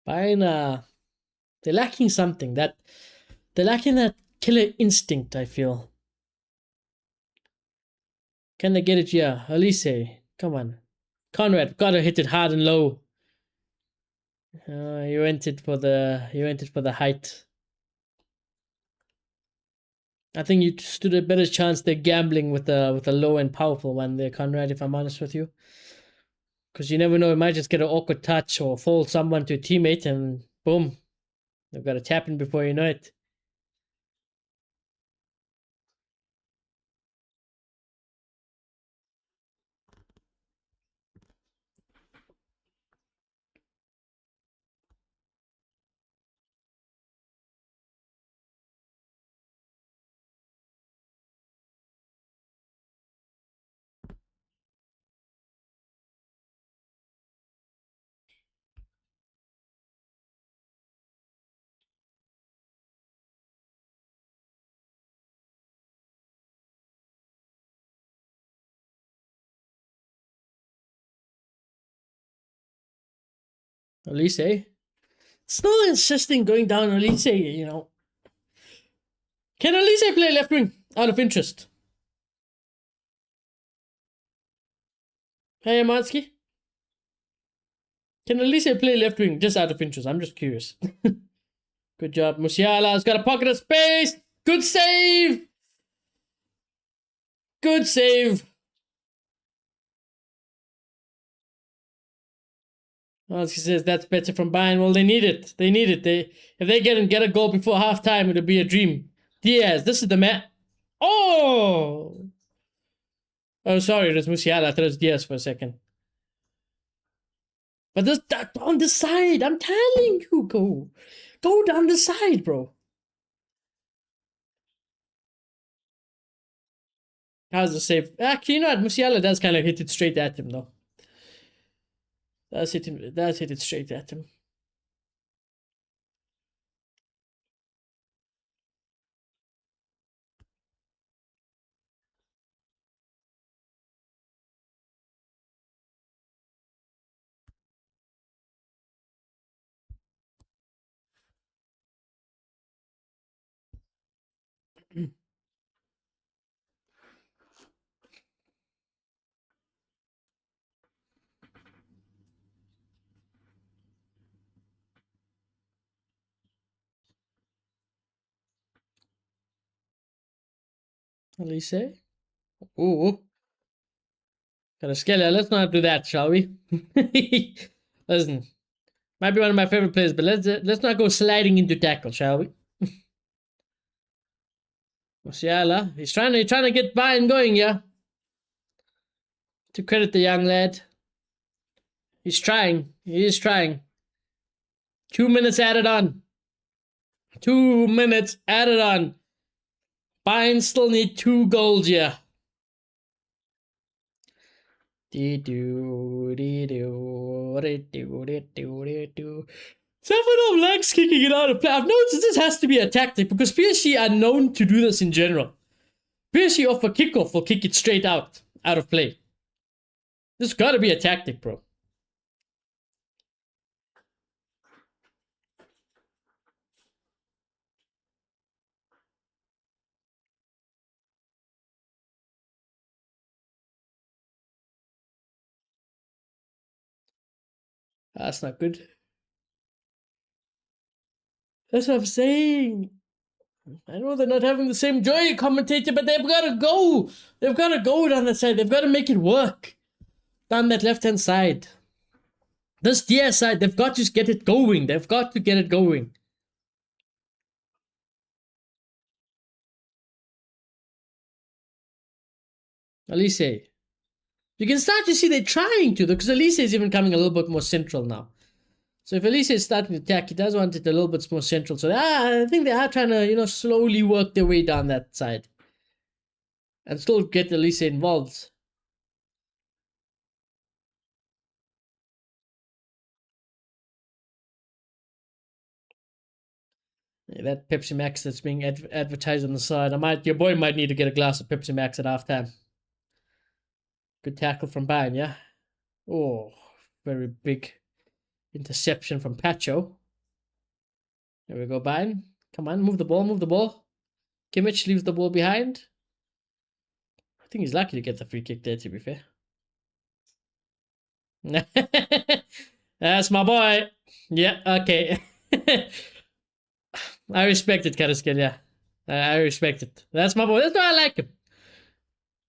Bayern, they're lacking something. They're lacking that killer instinct, I feel. Can they get it? Yeah, Elise, come on. Conrad, gotta hit it hard and low. You went it for the height. I think you stood a better chance there gambling with a low and powerful one there, Conrad, if I'm honest with you. Because you never know, it might just get an awkward touch or fall someone to a teammate and boom, they've got a tap in before you know it. Elise, still insisting going down Elise, you know. Can Elise play left wing out of interest? Hey, Amansky? Can Elise play left wing just out of interest? I'm just curious. Good job. Musiala's got a pocket of space. Good save. Good save. Amansky says that's better from Bayern. Well, they need it. They need it. If they get a goal before halftime, it'll be a dream. Diaz, this is the man. Oh! Oh, sorry, it was Musiala. I thought it was Diaz for a second. But this on the side, I'm telling you, go down the side, bro. How's the save? Actually, you know what? Musiala does kind of hit it straight at him, though. Does hit it straight at him. Elise? Ooh. Gotta scale it. Let's not do that, shall we? Listen, might be one of my favorite players, but let's not go sliding into tackle, shall we? Musiala, he's trying to get by and going, yeah. To credit the young lad, he's trying. He is trying. 2 minutes added on. 2 minutes added on. Bayern still need 2 goals, yeah. Seven legs kicking it out of play. I've noticed this has to be a tactic because PSG are known to do this in general. PSG off a kickoff will kick it straight out of play. This got to be a tactic, bro. That's not good. That's what I'm saying. I know they're not having the same joy, commentator, but they've got to go. They've got to go down that side. They've got to make it work down that left-hand side. This DS side, they've got to get it going. They've got to get it going. Elise. You can start to see they're trying to, because Elise is even coming a little bit more central now. So if Elise is starting to attack, he does want it a little bit more central. So I think they are trying to, slowly work their way down that side. And still get Elise involved. Yeah, that Pepsi Max that's being advertised on the side. Your boy might need to get a glass of Pepsi Max at halftime. Good tackle from Bayern, yeah? Oh, very big interception from Pacho. There we go, Bayern. Come on, move the ball, move the ball. Kimmich leaves the ball behind. I think he's lucky to get the free kick there, to be fair. That's my boy. Yeah, okay. I respect it, Karaskil, yeah. I respect it. That's my boy. That's why I like him.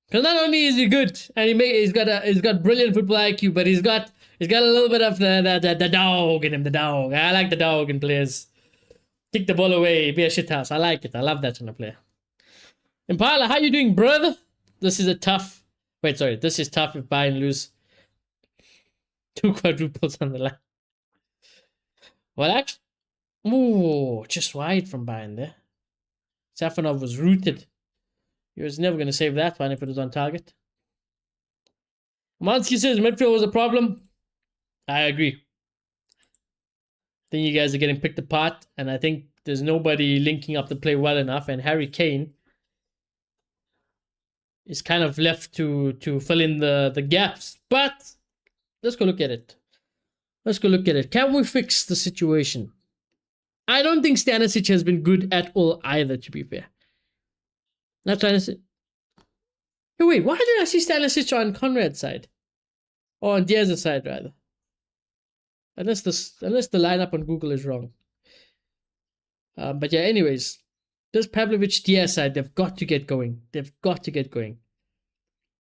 Because not only is he good, and he's got brilliant football IQ, but he's got a little bit of the dog in him, the dog. I like the dog in players. Kick the ball away, be a shithouse. I like it. I love that in a player. Impala, how you doing, brother? This is tough if Bayern lose. 2 quadruples on the line. Well, actually, just wide from Bayern there. Safonov was rooted. He was never going to save that one if it was on target. Mansky says midfield was a problem. I agree. I think you guys are getting picked apart, and I think there's nobody linking up the play well enough, and Harry Kane is kind of left to fill in the gaps. But let's go look at it. Can we fix the situation? I don't think Stanisic has been good at all either, to be fair. Not trying to say. Hey, wait, why did I see Stanisic on Conrad's side? Or on Diaz's side, rather. Unless the lineup on Google is wrong. But yeah, anyways. This Pavlovic Diaz side, they've got to get going.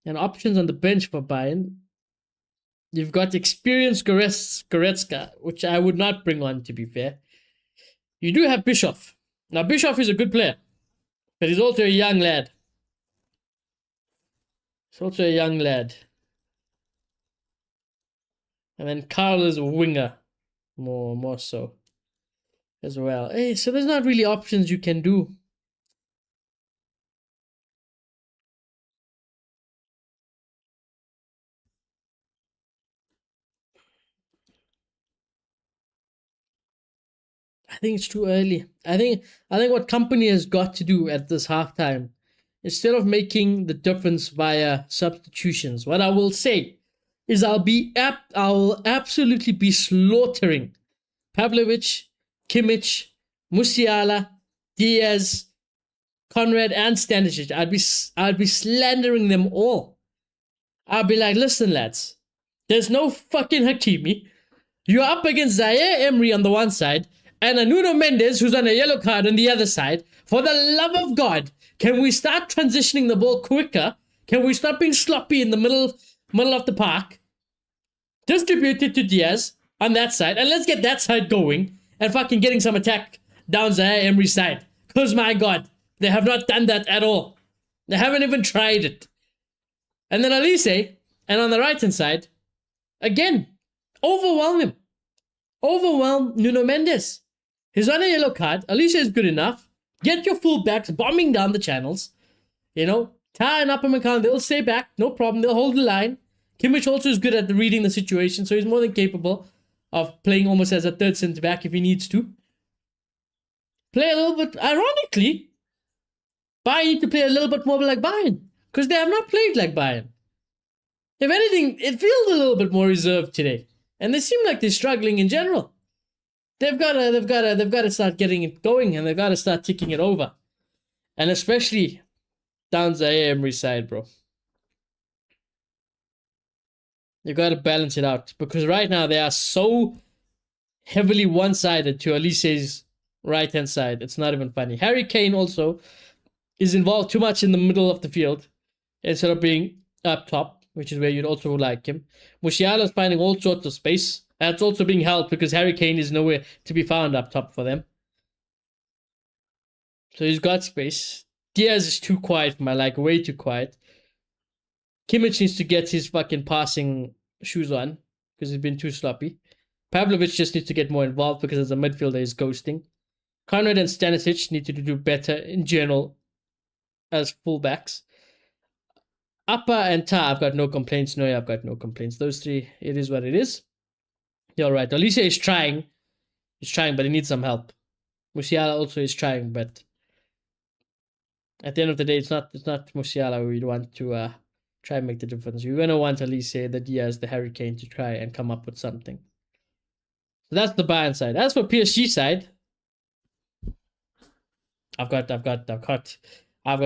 And options on the bench for Bayern. You've got experienced Goretzka, which I would not bring on, to be fair. You do have Bischoff. Now, Bischoff is a good player. But he's also a young lad. And then Carl is a winger. More so. As well. Hey, so there's not really options you can do. I think it's too early. I think what company has got to do at this halftime, instead of making the difference via substitutions, what I will say is I'll absolutely be slaughtering Pavlovic, Kimmich, Musiala, Diaz, Conrad, and Stanisic. I'd be slandering them all. I'll be like, listen, lads, there's no fucking Hakimi. You're up against Zaire Emery on the one side, and a Nuno Mendes who's on a yellow card on the other side. For the love of God, can we start transitioning the ball quicker? Can we stop being sloppy in the middle of the park? Distribute it to Diaz on that side, and let's get that side going and fucking getting some attack down Zaire Emery's side. Because my God, they have not done that at all. They haven't even tried it. And then Elise, and on the right hand side, again, overwhelm him. Overwhelm Nuno Mendes. He's on a yellow card. Alicia is good enough. Get your fullbacks bombing down the channels. Ty and Upamecano, they'll stay back. No problem. They'll hold the line. Kimmich also is good at reading the situation, so he's more than capable of playing almost as a third centre back if he needs to. Play a little bit, ironically, Bayern need to play a little bit more like Bayern, because they have not played like Bayern. If anything, it feels a little bit more reserved today. And they seem like they're struggling in general. They've got to start getting it going, and they've got to start ticking it over. And especially down Zaire Emery's side, bro. You've got to balance it out, because right now they are so heavily one-sided to Elise's right hand side. It's not even funny. Harry Kane also is involved too much in the middle of the field instead of being up top, which is where you'd also like him. Musiala is finding all sorts of space. That's also being helped because Harry Kane is nowhere to be found up top for them. So he's got space. Diaz is too quiet for my like, way too quiet. Kimmich needs to get his fucking passing shoes on because he's been too sloppy. Pavlovic just needs to get more involved because as a midfielder he's ghosting. Conrad and Stanisic need to do better in general as fullbacks. Appa and Ta, I've got no complaints. No, I've got no complaints. Those three, it is what it is. You're right. Alicia is trying. He's trying, but he needs some help. Musiala also is trying, but at the end of the day, it's not Musiala we'd want to try and make the difference. You're gonna want Alicia, the Diaz, the Harry Kane to try and come up with something. So that's the Bayern side. As for PSG side, I've got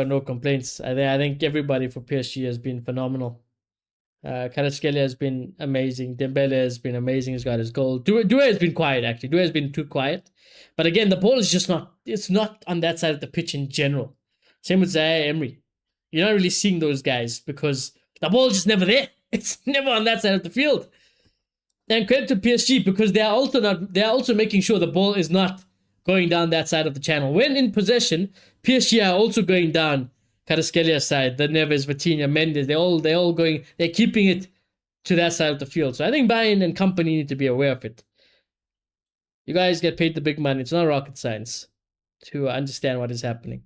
no complaints. I think everybody for PSG has been phenomenal. Kvaratskhelia has been amazing. Dembele has been amazing. He's got his goal. Doué has been quiet, actually. Doué has been too quiet. But again, the ball is just not, it's not on that side of the pitch in general. Same with Zaire Emery. You're not really seeing those guys because the ball is just never there. It's never on that side of the field. And credit to PSG because they are also making sure the ball is not going down that side of the channel. When in possession, PSG are also going down Kvaratskhelia side, the Neves, Vitinha, Mendes, they're keeping it to that side of the field. So I think Bayern and company need to be aware of it. You guys get paid the big money. It's not rocket science to understand what is happening.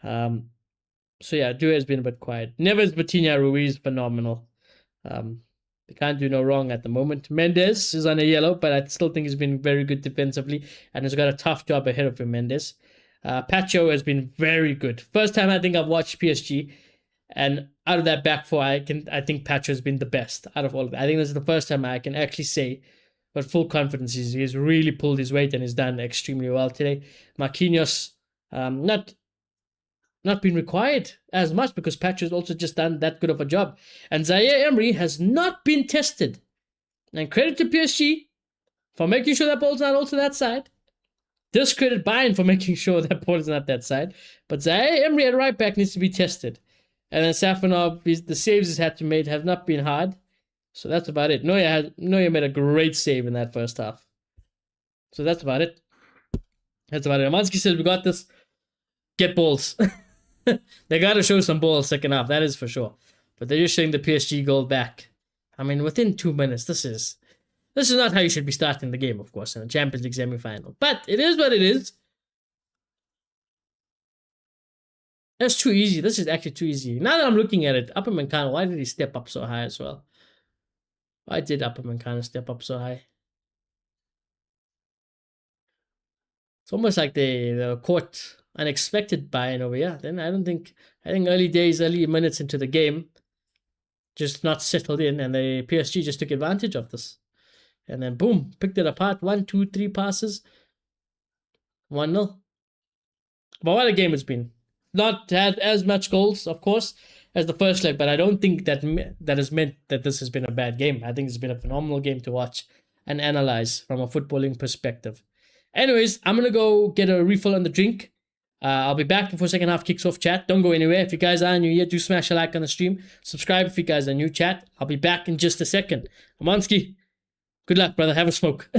So yeah, Doué has been a bit quiet. Neves, Vitinha, Ruiz, phenomenal. They can't do no wrong at the moment. Mendes is on a yellow, but I still think he's been very good defensively and has got a tough job ahead of him, Mendes. Pacho has been very good. First time I think I've watched PSG, and out of that back four, I think Pacho has been the best out of all of them. I think this is the first time I can actually say with full confidence he's really pulled his weight and he's done extremely well today. Marquinhos, not been required as much because Pacho's also just done that good of a job. And Zaire Emery has not been tested. And credit to PSG for making sure that ball's not also that side. Discredit Bayern for making sure that ball is not that side. But Zaire Emery at right back needs to be tested. And then Safonov, the saves he's had to make have not been hard. So that's about it. Neuer made a great save in that first half. So that's about it. Amansky said, we got this. Get balls. They got to show some balls second half. That is for sure. But they're just showing the PSG goal back. I mean, within 2 minutes, this is not how you should be starting the game, of course, in a Champions League semi-final. But it is what it is. That's too easy. This is actually too easy. Now that I'm looking at it, Upperman, why did he step up so high as well? Why did Upperman step up so high? It's almost like they caught unexpected Bayern over here. Then I think early minutes into the game, just not settled in, and the PSG just took advantage of this. And then boom, picked it apart. 1, 2, 3 passes. 1-0. But what a game it's been. Not had as much goals, of course, as the first leg, but I don't think that has meant that this has been a bad game. I think it's been a phenomenal game to watch and analyze from a footballing perspective. Anyways, I'm going to go get a refill on the drink. I'll be back before second half kicks off, chat. Don't go anywhere. If you guys are new here, do smash a like on the stream. Subscribe if you guys are new, chat. I'll be back in just a second. Amansky, good luck, brother. Have a smoke.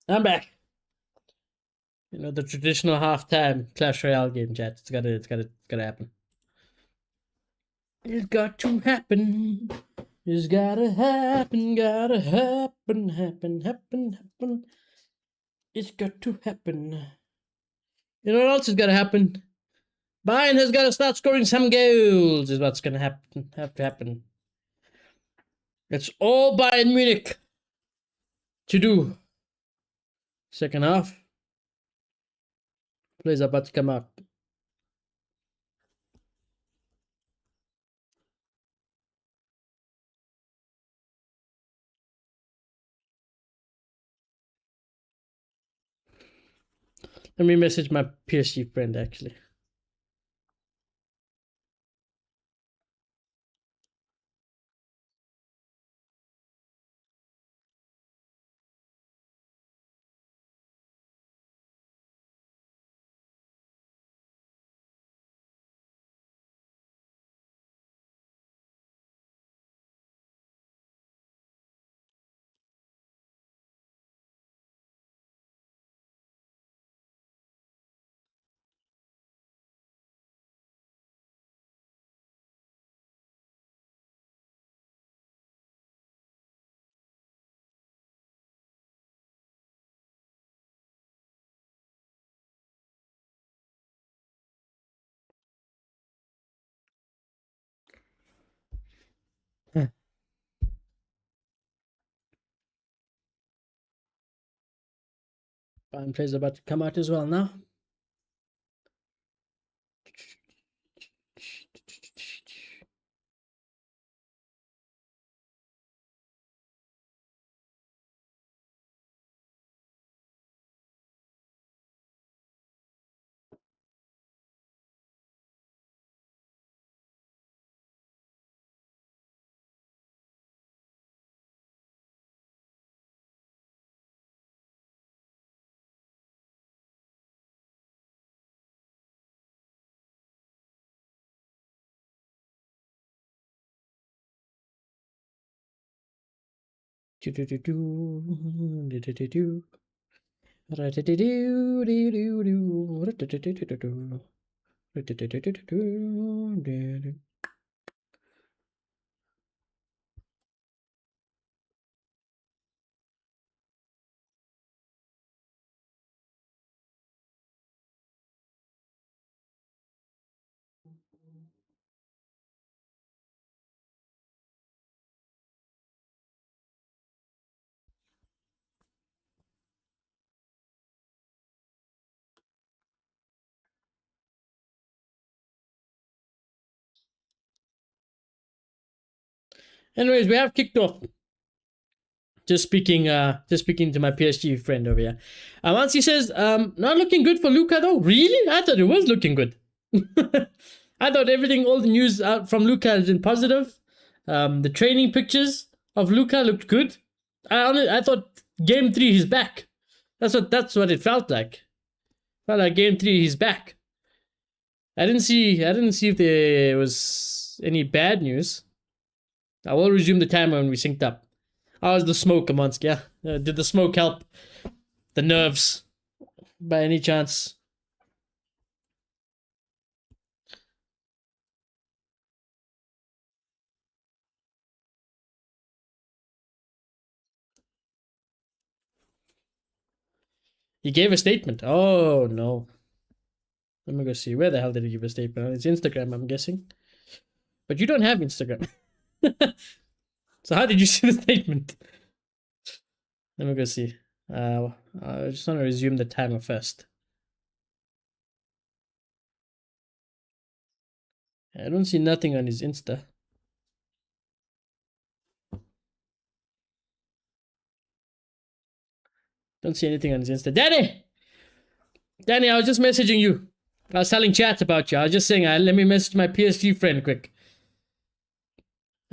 I'm back. You know, the traditional halftime Clash Royale game, chat. It's gotta happen. It's got to happen. It's gotta happen, happen. It's got to happen. You know what else is gotta happen? Bayern has gotta start scoring some goals, is what's gonna have to happen. It's all Bayern Munich to do. Second half. Players are about to come out. Let me message my PSG friend actually. Bayern players about to come out as well now. Anyways, we have kicked off. Just speaking to my PSG friend over here. Once he says, not looking good for Luca though. Really? I thought it was looking good. I thought everything, all the news out from Luca has been positive. The training pictures of Luca looked good. I thought game 3 he's back. That's what it felt like. Felt like game 3 he's back. I didn't see if there was any bad news. I will resume the timer when we synced up. How was the smoke, Amonsk? Yeah, did the smoke help the nerves by any chance? He gave a statement. Oh no. Let me go see. Where the hell did he give a statement? It's Instagram, I'm guessing. But you don't have Instagram. So how did you see the statement? Let me go see. I just want to resume the timer first. I don't see nothing on his Insta. Don't see anything on his Insta. Danny, I was just messaging you. I was telling chat about you. I was just saying, let me message my PSG friend quick.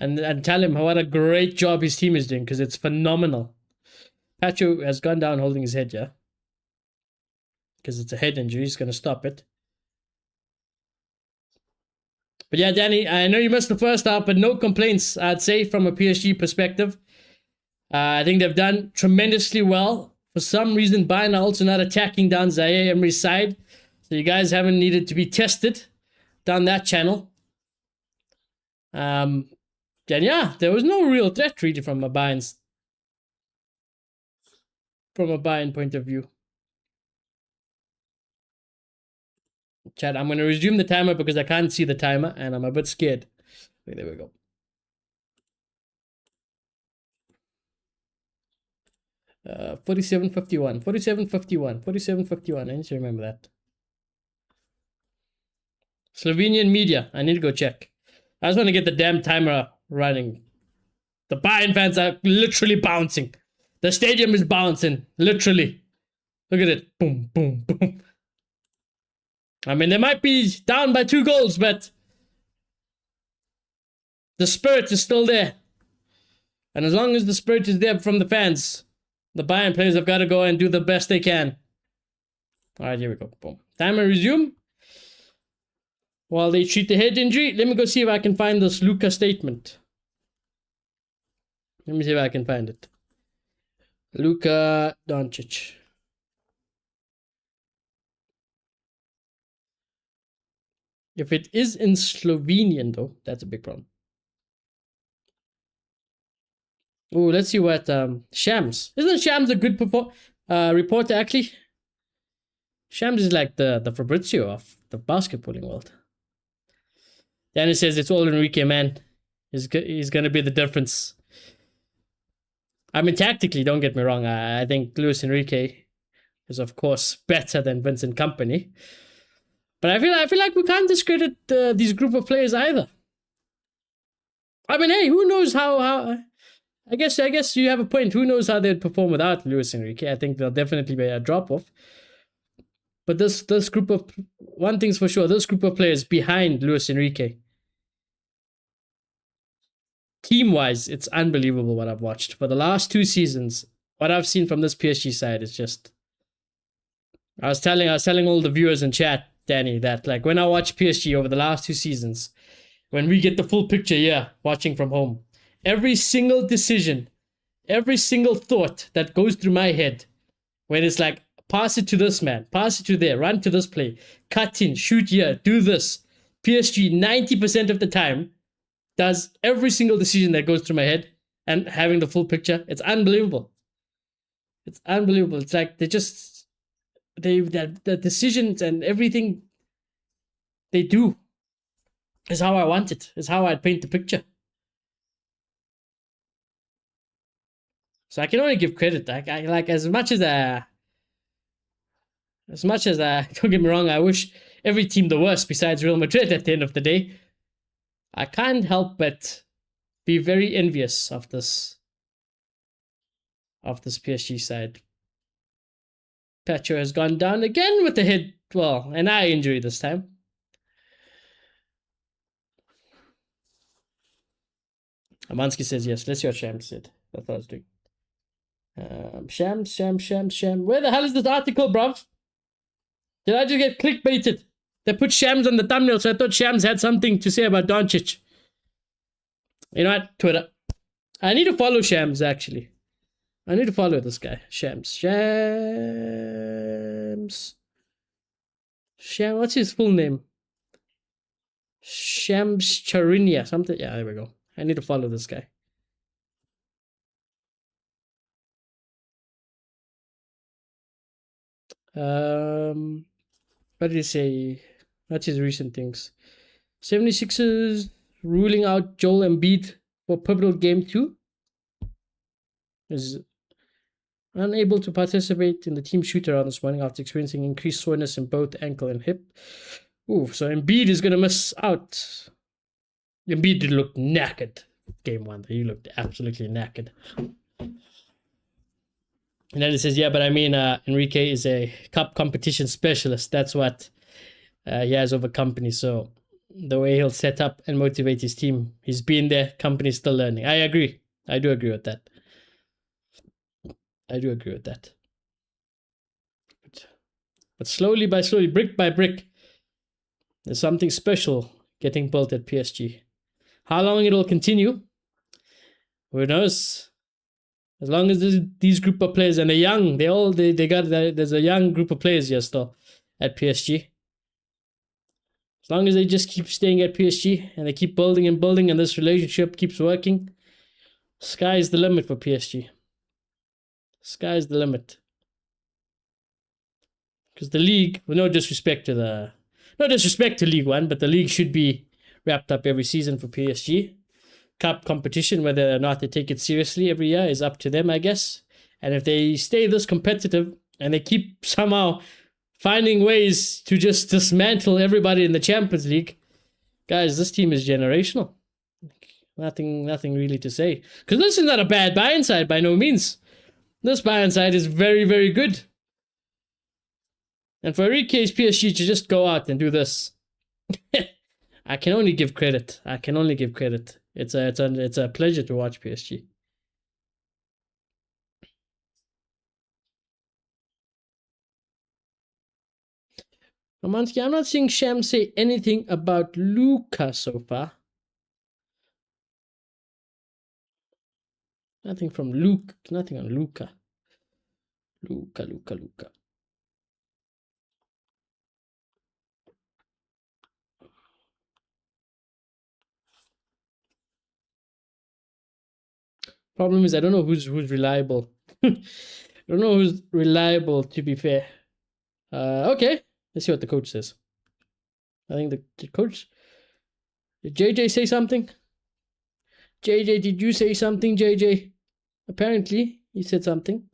And tell him what a great job his team is doing, because it's phenomenal. Pacho has gone down holding his head, yeah? Because it's a head injury. He's going to stop it. But yeah, Danny, I know you missed the first half, but no complaints, I'd say, from a PSG perspective. I think they've done tremendously well For some reason, Bayern are also not attacking down Zaire Emery's side. So you guys haven't needed to be tested down that channel. And yeah, there was no real threat really from a Bayern point of view. Chat, I'm going to resume the timer because I can't see the timer and I'm a bit scared. Okay, there we go. Uh, 47.51, 47.51, 47.51. I need to remember that. Slovenian media. I need to go check. I just want to get the damn timer running. The Bayern fans are literally bouncing. The stadium is bouncing. Literally. Look at it. Boom, boom, boom. I mean, they might be down by 2 goals, but the spirit is still there. And as long as the spirit is there from the fans, the Bayern players have got to go and do the best they can. All right, here we go. Boom. Timer resume. While they treat the head injury, let me go see if I can find this Luka statement. Let me see if I can find it. Luka Doncic. If it is in Slovenian, though, that's a big problem. Oh, let's see what Shams. Isn't Shams a good reporter, actually? Shams is like the Fabrizio of the basketballing world. Then it says it's all Enrique, man. He's going to be the difference. I mean, tactically, don't get me wrong. I think Luis Enrique is, of course, better than Vincent Kompany. But I feel like we can't discredit these group of players either. I mean, hey, who knows how I guess you have a point. Who knows how they'd perform without Luis Enrique? I think there'll definitely be a drop-off. But this group of... One thing's for sure, this group of players behind Luis Enrique, team-wise, it's unbelievable what I've watched. For the last 2 seasons, what I've seen from this PSG side is just... I was telling all the viewers in chat, Danny, that like when I watch PSG over the last 2 seasons, when we get the full picture here, watching from home, every single decision, every single thought that goes through my head, when it's like, pass it to this man, pass it to there, run to this play, cut in, shoot here, do this. PSG 90% of the time does every single decision that goes through my head, and having the full picture, it's unbelievable. It's unbelievable. It's like the decisions and everything they do is how I want it. Is how I'd paint the picture. So I can only give credit. I like as much as don't get me wrong, I wish every team the worst besides Real Madrid at the end of the day. I can't help but be very envious of this PSG side. Petro has gone down again with the head, well, an eye injury this time. Amansky says yes. Let's see what Shams said. That's what I was doing. Shams. Where the hell is this article, bruv? Did I just get clickbaited? They put Shams on the thumbnail, so I thought Shams had something to say about Doncic. You know what? Twitter. I need to follow Shams, actually. I need to follow this guy. Shams. What's his full name? Shams Charinia. Something. Yeah, there we go. I need to follow this guy. What did he say? That's his recent things. 76ers ruling out Joel Embiid for pivotal game 2. Is unable to participate in the team shoot-around this morning after experiencing increased soreness in both ankle and hip. Ooh, so Embiid is going to miss out. Embiid did look knackered game 1. He looked absolutely knackered. And then it says, yeah, but I mean, Enrique is a cup competition specialist. That's what he has over Kompany. So the way he'll set up and motivate his team, he's been there. Kompany's still learning. I agree. I do agree with that. But slowly by slowly, brick by brick, there's something special getting built at PSG. How long it'll continue, who knows? As long as these group of players, and they're young, there's a young group of players here still at PSG. As long as they just keep staying at PSG and they keep building and building, and this relationship keeps working, sky's the limit for PSG. Sky's the limit. Because the league, with no disrespect to League One, but the league should be wrapped up every season for PSG. Cup competition, whether or not they take it seriously every year, is up to them, I guess. And if they stay this competitive and they keep somehow finding ways to just dismantle everybody in the Champions League, guys, this team is generational. Nothing really to say. Because this is not a bad Bayern side by no means. This Bayern side is very, very good. And for Enrique's PSG to just go out and do this, I can only give credit. It's a pleasure to watch PSG. Romansky, I'm not seeing Sham say anything about Luca so far. Nothing from Luke. Nothing on Luca. Luca. Problem is, I don't know who's reliable. I don't know who's reliable, to be fair. Okay, let's see what the coach says. I think the coach... Did JJ say something? JJ, did you say something, JJ? Apparently, he said something.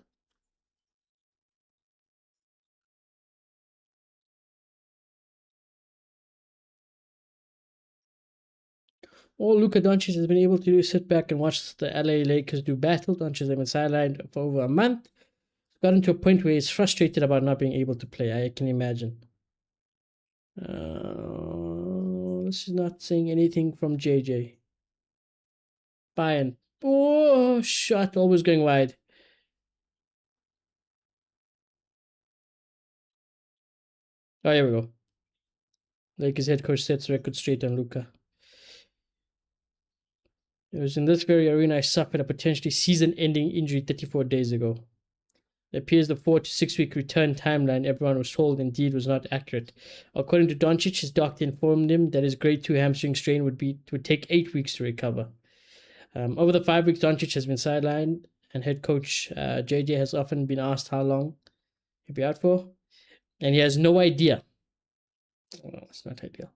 All Luka Doncic has been able to do is sit back and watch the LA Lakers do battle. Doncic has been sidelined for over a month. It's gotten to a point where he's frustrated about not being able to play. I can imagine. This is not saying anything from JJ. Bayern. Oh, shot. Always going wide. Oh, here we go. Lakers head coach sets record straight on Luka. It was in this very arena I suffered a potentially season-ending injury 34 days ago. It appears the 4 to 6 week return timeline everyone was told indeed was not accurate. According to Doncic, his doctor informed him that his grade 2 hamstring strain would take 8 weeks to recover. Over the 5 weeks, Doncic has been sidelined, and head coach JJ has often been asked how long he'll be out for, and he has no idea. Oh, it's not ideal.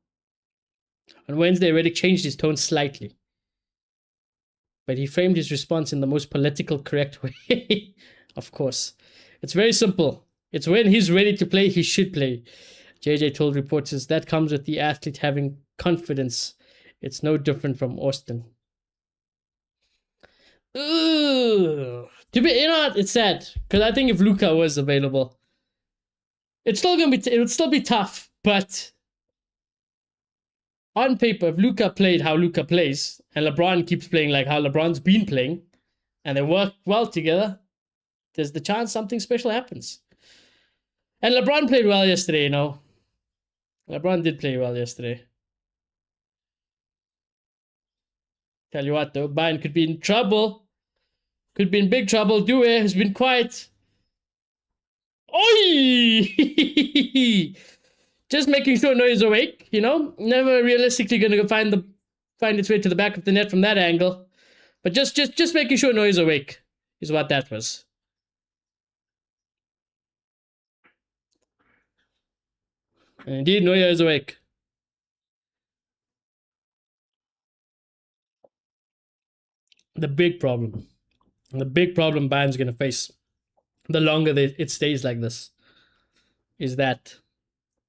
On Wednesday, Redick changed his tone slightly, but he framed his response in the most political correct way. Of course. It's very simple. It's when he's ready to play, he should play. JJ told reporters that comes with the athlete having confidence. It's no different from Austin. Ooh. It's sad. Because I think if Luka was available, it would still be tough, but on paper, if Luka played how Luka plays, and LeBron keeps playing like how LeBron's been playing, and they work well together, there's the chance something special happens. And LeBron played well yesterday, you know. LeBron did play well yesterday. Tell you what, though, Bayern could be in trouble. Could be in big trouble. Due has been quiet. Oi! Just making sure Neuer's awake, you know? Never realistically going to find its way to the back of the net from that angle. But just making sure Neuer's awake is what that was. And indeed, Neuer is awake. The big problem Bayern's going to face, the longer it stays like this, is that,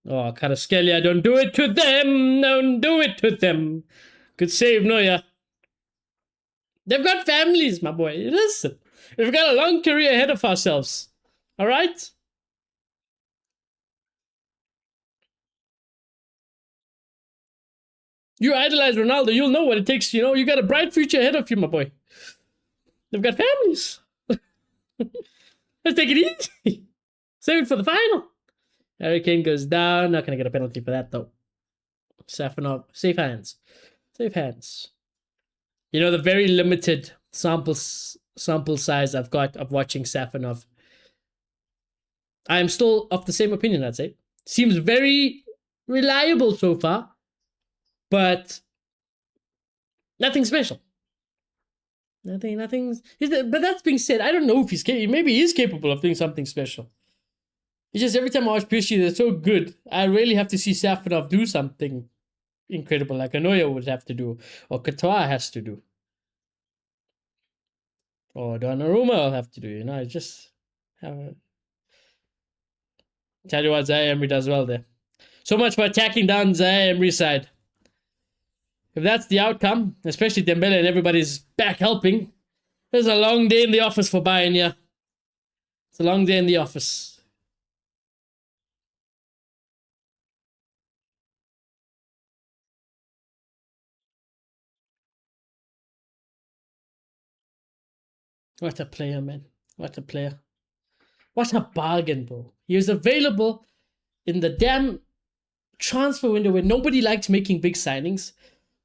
oh, Kvaratskhelia, don't do it to them. Don't do it to them. Good save, Neuer. They've got families, my boy. Listen, we've got a long career ahead of ourselves. All right? You idolize Ronaldo, you'll know what it takes. You know, you got a bright future ahead of you, my boy. They've got families. Let's take it easy. Save it for the final. Harry Kane goes down. Not going to get a penalty for that, though. Safanov, safe hands. Safe hands. You know, the very limited sample sample size I've got of watching Safanov, I am still of the same opinion, I'd say. Seems very reliable so far, but nothing special. Nothing. But that's being said, I don't know if maybe he is capable of doing something special. It's just every time I watch PSG, they're so good. I really have to see Safanov do something incredible, like a Neuer would have to do, or Courtois has to do, or Donnarumma will have to do. You know, I just have a... Tell you what, Zaire Emery does well there. So much for attacking down Zaire Emery's side. If that's the outcome, especially Dembele and everybody's back helping, there's a long day in the office for Bayern, yeah. It's a long day in the office. What a player, man. What a player. What a bargain, bro. He was available in the damn transfer window where nobody likes making big signings.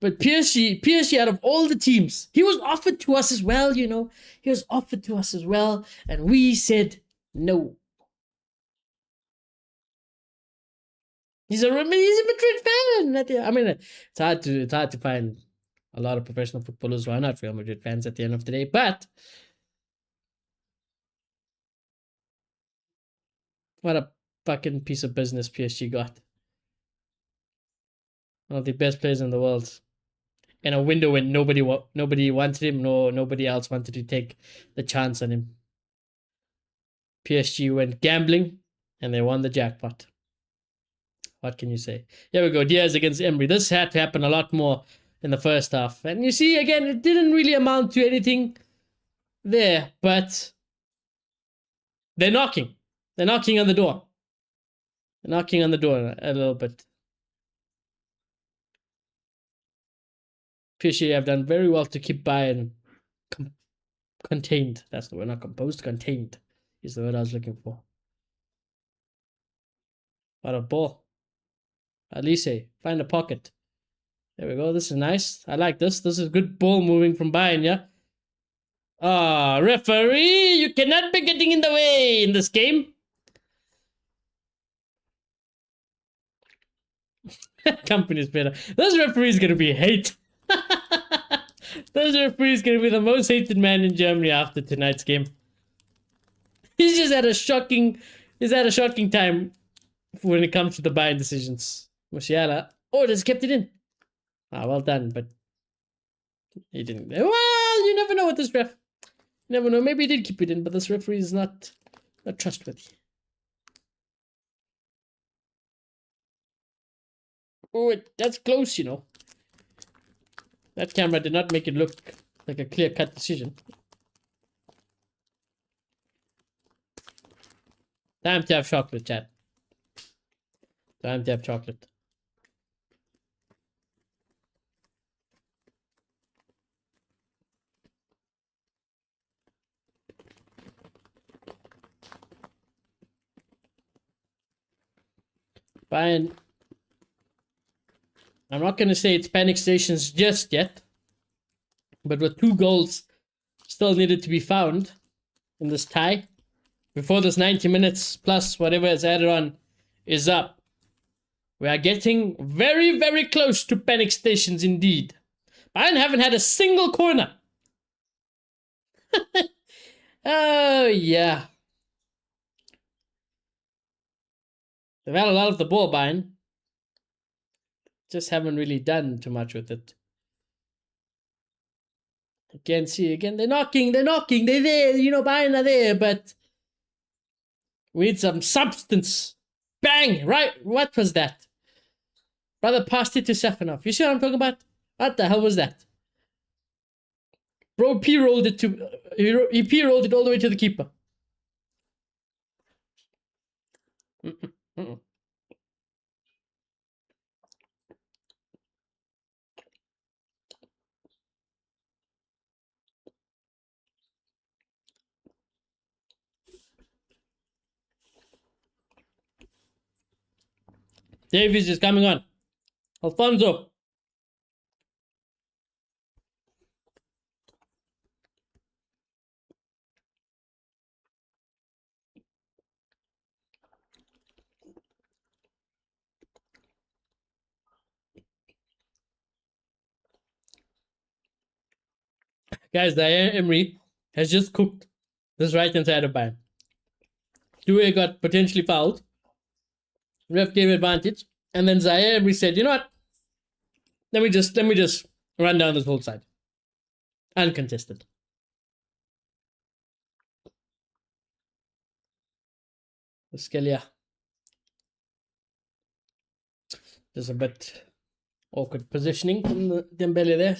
But PSG out of all the teams, he was offered to us as well, you know. He was offered to us as well. And we said no. He's a Madrid fan. I mean, it's hard to find a lot of professional footballers who are not Real Madrid fans at the end of the day. But what a fucking piece of business PSG got. One of the best players in the world. In a window when nobody wanted him, nobody else wanted to take the chance on him. PSG went gambling and they won the jackpot. What can you say? Here we go. Diaz against Emery. This had to happen a lot more in the first half. And you see, again, it didn't really amount to anything there, but they're knocking. They're knocking on the door. They're knocking on the door a little bit. PSG have done very well to keep Bayern contained. That's the word, not composed. Contained is the word I was looking for. What a ball. Alice, find a pocket. There we go. This is nice. I like this. This is good ball moving from Bayern, yeah? Ah, referee, you cannot be getting in the way in this game. Company's better. This referee is going to be hate. This referee is going to be the most hated man in Germany after tonight's game. He's just had a shocking time when it comes to the Bayern decisions. Musiala. Oh, just kept it in. Ah, well done, but he didn't. Well, you never know with this ref. You never know. Maybe he did keep it in, but this referee is not trustworthy. Oh, that's close, you know. That camera did not make it look like a clear-cut decision. Time to have chocolate, chat. Time to have chocolate. Fine. I'm not going to say it's panic stations just yet, but with 2 goals still needed to be found in this tie before this 90 minutes plus whatever is added on is up, we are getting very, very close to panic stations indeed. Bayern haven't had a single corner. Oh, yeah. They've had a lot of the ball, Bayern. Just haven't really done too much with it. Again, they're knocking, they're there, you know, Bayern are there, but we need some substance. Bang! Right, what was that? Brother passed it to Safanov. You see what I'm talking about? What the hell was that? Bro, P-rolled it he P-rolled it all the way to the keeper. Davies is coming on. Alfonso. Guys, Zaire Emery has just cooked this right hand side of Bayern. Due got potentially fouled. Ref gave advantage. And then Zaire Emery said, you know what? Let me just run down this whole side. Uncontested. Scalia. There's a bit awkward positioning from the Dembele there.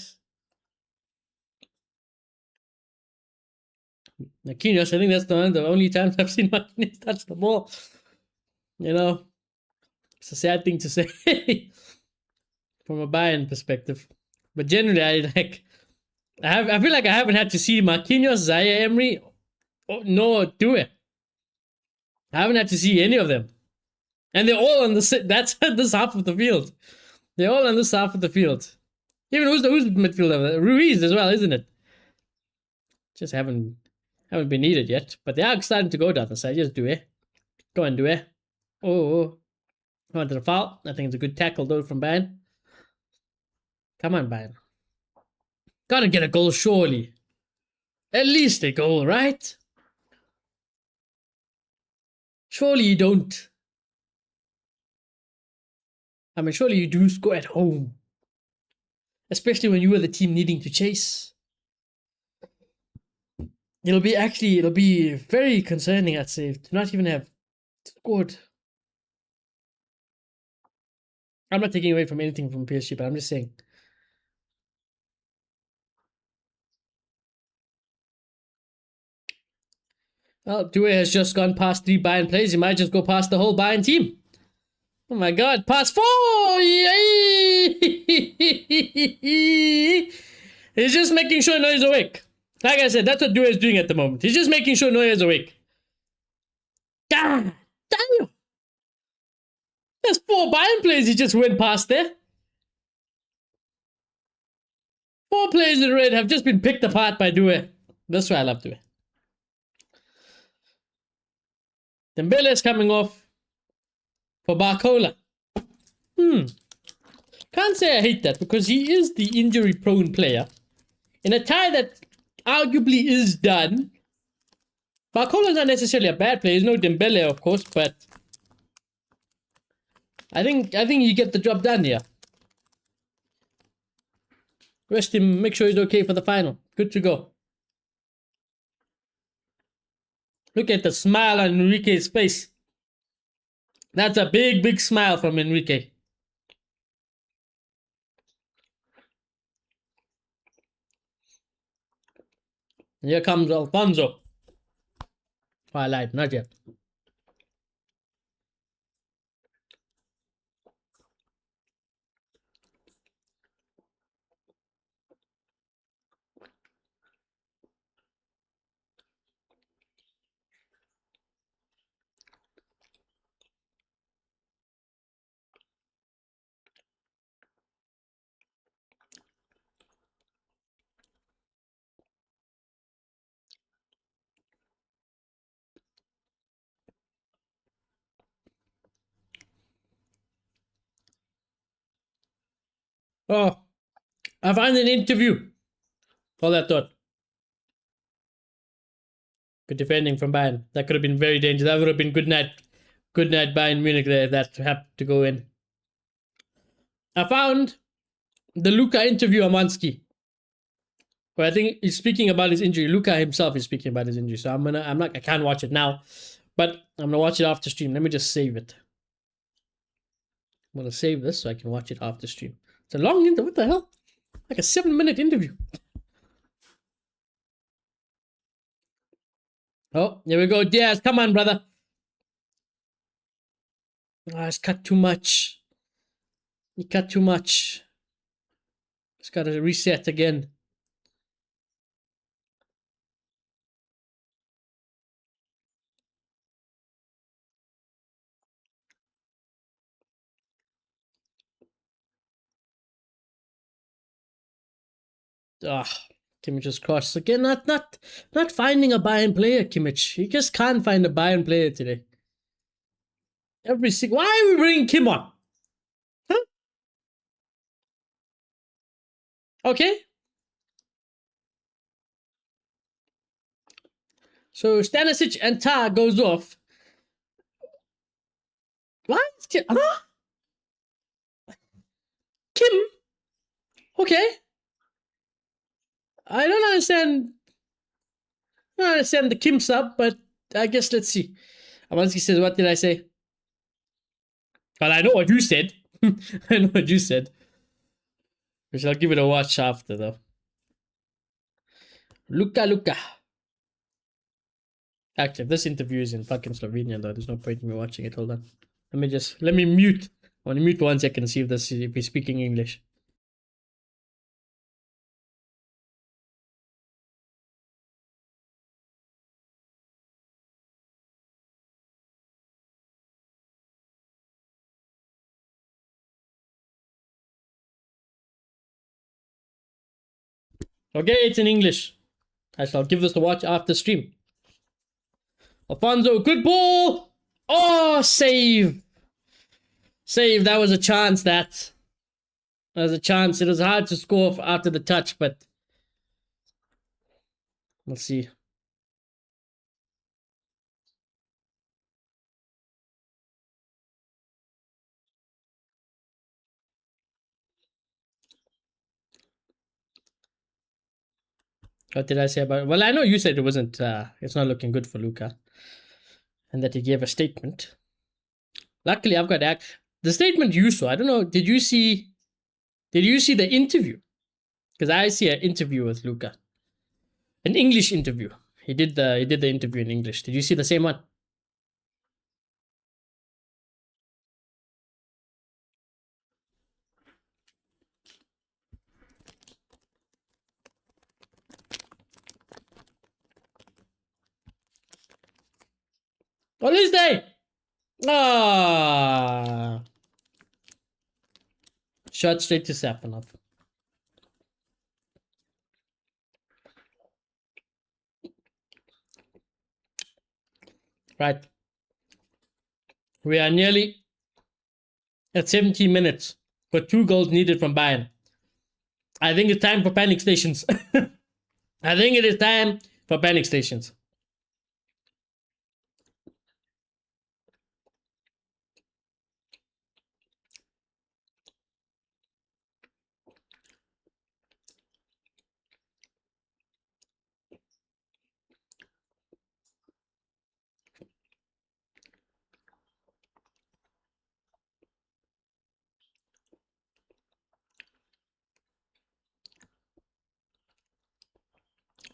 Marquinhos, I think that's the only time I've seen Marquinhos touch the ball. You know, it's a sad thing to say from a Bayern perspective. But generally, I feel like I haven't had to see Marquinhos, Zaire Emery, no Due. I haven't had to see any of them. And they're all on that's this half of the field. They're all on this half of the field. Even who's the midfielder? Ruiz as well, isn't it? Just haven't been needed yet. But they are starting to go down the side. Just Due. Go on, Due. Oh. Wanted a foul. I think it's a good tackle though from Bayern. Come on, Bayern. Gotta get a goal, surely. At least a goal, right? Surely you don't. I mean, surely you do score at home. Especially when you are the team needing to chase. It'll be very concerning, I'd say, to not even have scored. I'm not taking away from anything from PSG, but I'm just saying. Well, Due has just gone past 3 Bayern players. He might just go past the whole Bayern team. Oh my god, pass 4! Yay! He's just making sure Neuer's awake. Like I said, that's what Due is doing at the moment. He's just making sure Neuer's awake. God damn! There's 4 Bayern players he just went past there. 4 players in red have just been picked apart by Due. That's why I love Due. Dembele is coming off for Barcola. Can't say I hate that because he is the injury-prone player. In a tie that arguably is done, Barcola's not necessarily a bad player. He's no Dembele, of course, but I think you get the job done here. Rest him, make sure he's okay for the final. Good to go. Look at the smile on Enrique's face. That's a big, big smile from Enrique. Here comes Alfonso. Twilight, not yet. Oh, I found an interview. All that thought. Good defending from Bayern. That could have been very dangerous. That would have been good night Bayern Munich there if that had to go in. I found the Luka interview on Mansky. But I think he's speaking about his injury. Luka himself is speaking about his injury. So I can't watch it now. But I'm gonna watch it after stream. Let me just save it. I'm gonna save this so I can watch it after stream. It's a long interview. What the hell? Like a 7-minute interview. Oh, here we go. Diaz, come on, brother. Ah, it's cut too much. He cut too much. It's got to reset again. Ah, Kimmich just crossed again. Not finding a Bayern player, Kimmich. He just can't find a Bayern player today. Why are we bringing Kim on? Huh? Okay. So Stanisic and Ta goes off. What? Huh? Kim? Okay. I don't understand. I don't understand the Kim sub, but I guess let's see. Amansky says, what did I say? Well, I know what you said. I know what you said. We shall give it a watch after, though. Luka. Actually, if this interview is in fucking Slovenia, though, there's no point in me watching it. Hold on. Let me mute. I want to mute 1 second and see if he's speaking English. Okay, it's in English. I shall give this a watch after stream. Alfonso, good ball! Oh, save! Save, that was a chance, that. That was a chance. It was hard to score after the touch, but... We'll see. What did I say about it? Well, I know you said it wasn't... it's not looking good for Luka. And that he gave a statement. Luckily, I've got the statement you saw. I don't know. Did you see the interview? Because I see an interview with Luka, an English interview. He did the interview in English. Did you see the same one? What is they? Ah, shot straight to Safanov. Right. We are nearly at 17 minutes for 2 goals needed from Bayern. I think it's time for panic stations. I think it is time for panic stations.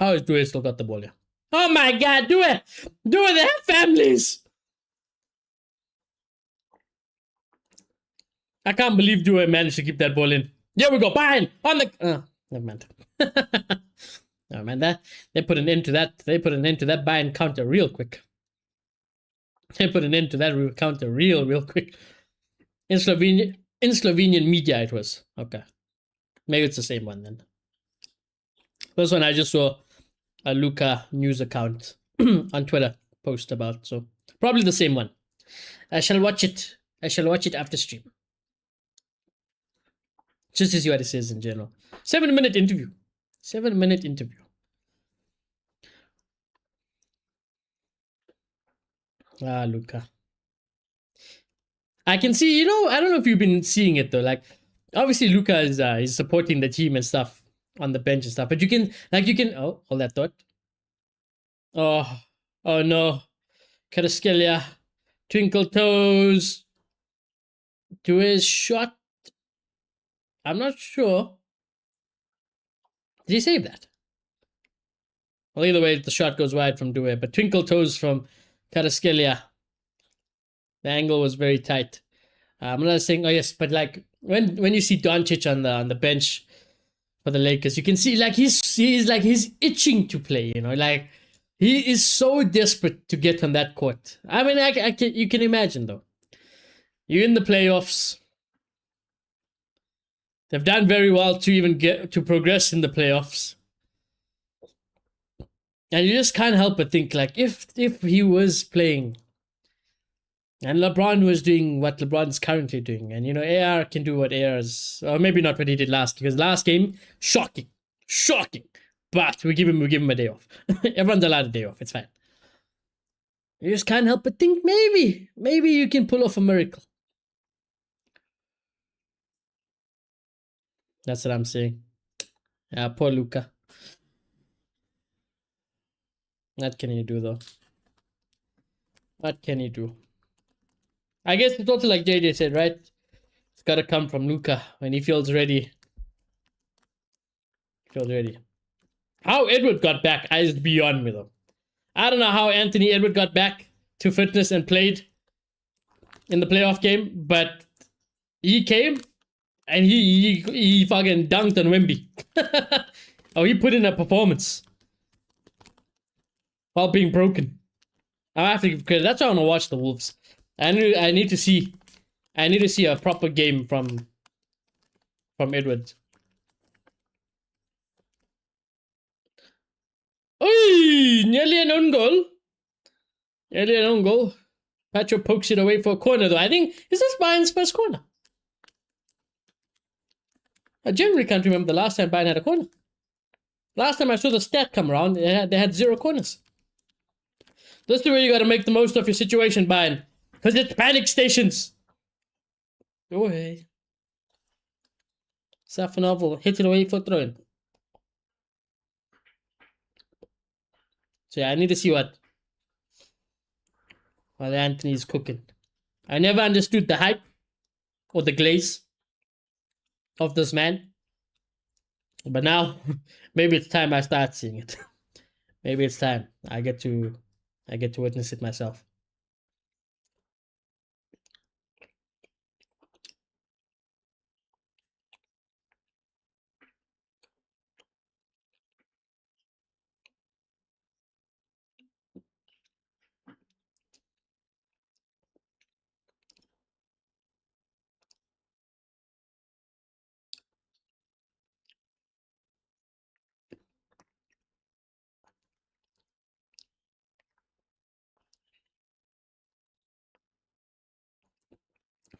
Oh, Due still got the ball, yeah. Oh my god, Due! Due, they have families! I can't believe Due managed to keep that ball in. Here we go, Bayern! On the... Oh, never mind. Oh man, they put an end to that. They put an end to that Bayern counter real quick. They put an end to that counter real quick. In Slovenian media it was. Okay. Maybe it's the same one then. This one I just saw a Luka news account on Twitter post about, so probably the same one. I shall watch it after stream. Just to see what it says in general. 7-minute interview. 7-minute interview. Ah, Luka. I can see, I don't know if you've been seeing it though. Like, obviously Luka is supporting the team and stuff on the bench and stuff. But you can, oh, hold that thought. Oh no. Kvaratskhelia. Twinkle toes. To his shot. I'm not sure. Did he save that? Well, either way, the shot goes wide from Due, but twinkle toes from Kvaratskhelia. The angle was very tight. I'm not saying, oh yes, but like when you see Doncic on the bench for the Lakers, you can see like he's itching to play. Like he is so desperate to get on that court. I mean, you can imagine though. You're in the playoffs. They've done very well to even get to progress in the playoffs. And you just can't help but think, like, if he was playing and LeBron was doing what LeBron's currently doing, and AR can do what AR's, or maybe not what he did last, because last game, shocking. But we give him a day off. Everyone's allowed a day off. It's fine. You just can't help but think maybe you can pull off a miracle. That's what I'm saying. Yeah, poor Luca. What can you do though? What can you do? I guess it's also like JJ said, right? It's gotta come from Luca when he feels ready. Feels ready. How Edward got back is beyond me though. I don't know how Anthony Edward got back to fitness and played in the playoff game, but he came and he fucking dunked on Wemby. Oh, he put in a performance while being broken. I have to give credit. That's why I want to watch the Wolves. I need to see a proper game from Edwards. Oi, nearly an own goal. Nearly an own goal. Patrick pokes it away for a corner though. I think is this Bayern's first corner? I generally can't remember the last time Bayern had a corner. Last time I saw the stat come around, they had 0 corners. This is where you got to make the most of your situation, Bayern, because it's panic stations. Go ahead. Safanov will hit it away for throwing. So yeah, I need to see what Anthony's cooking. I never understood the hype or the glaze of this man. But now, maybe it's time I start seeing it. Maybe it's time I get to witness it myself.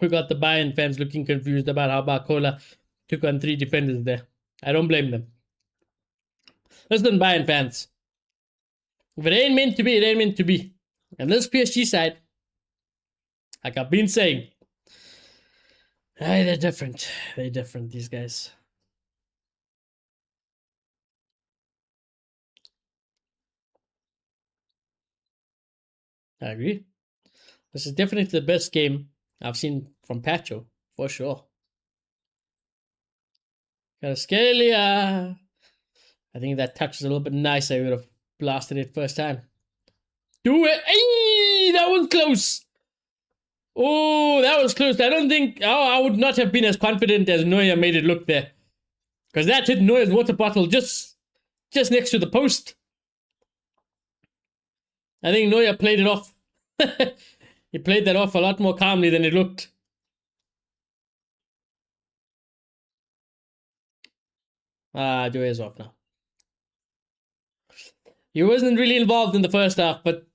We got the Bayern fans looking confused about how Barcola took on 3 defenders there. I don't blame them. Listen, Bayern fans. If it ain't meant to be, it ain't meant to be. And this PSG side, like I've been saying, they're different. They're different, these guys. I agree. This is definitely the best game I've seen from Pacho, for sure. Kvaratskhelia. I think that touch is a little bit nice. I would have blasted it first time. Do it. Hey, that was close. Oh, that was close. I don't think. Oh, I would not have been as confident as Neuer made it look there. Because that hit Neuer's water bottle just next to the post. I think Neuer played it off. He played that off a lot more calmly than it looked. Neuer's off now. He wasn't really involved in the first half, but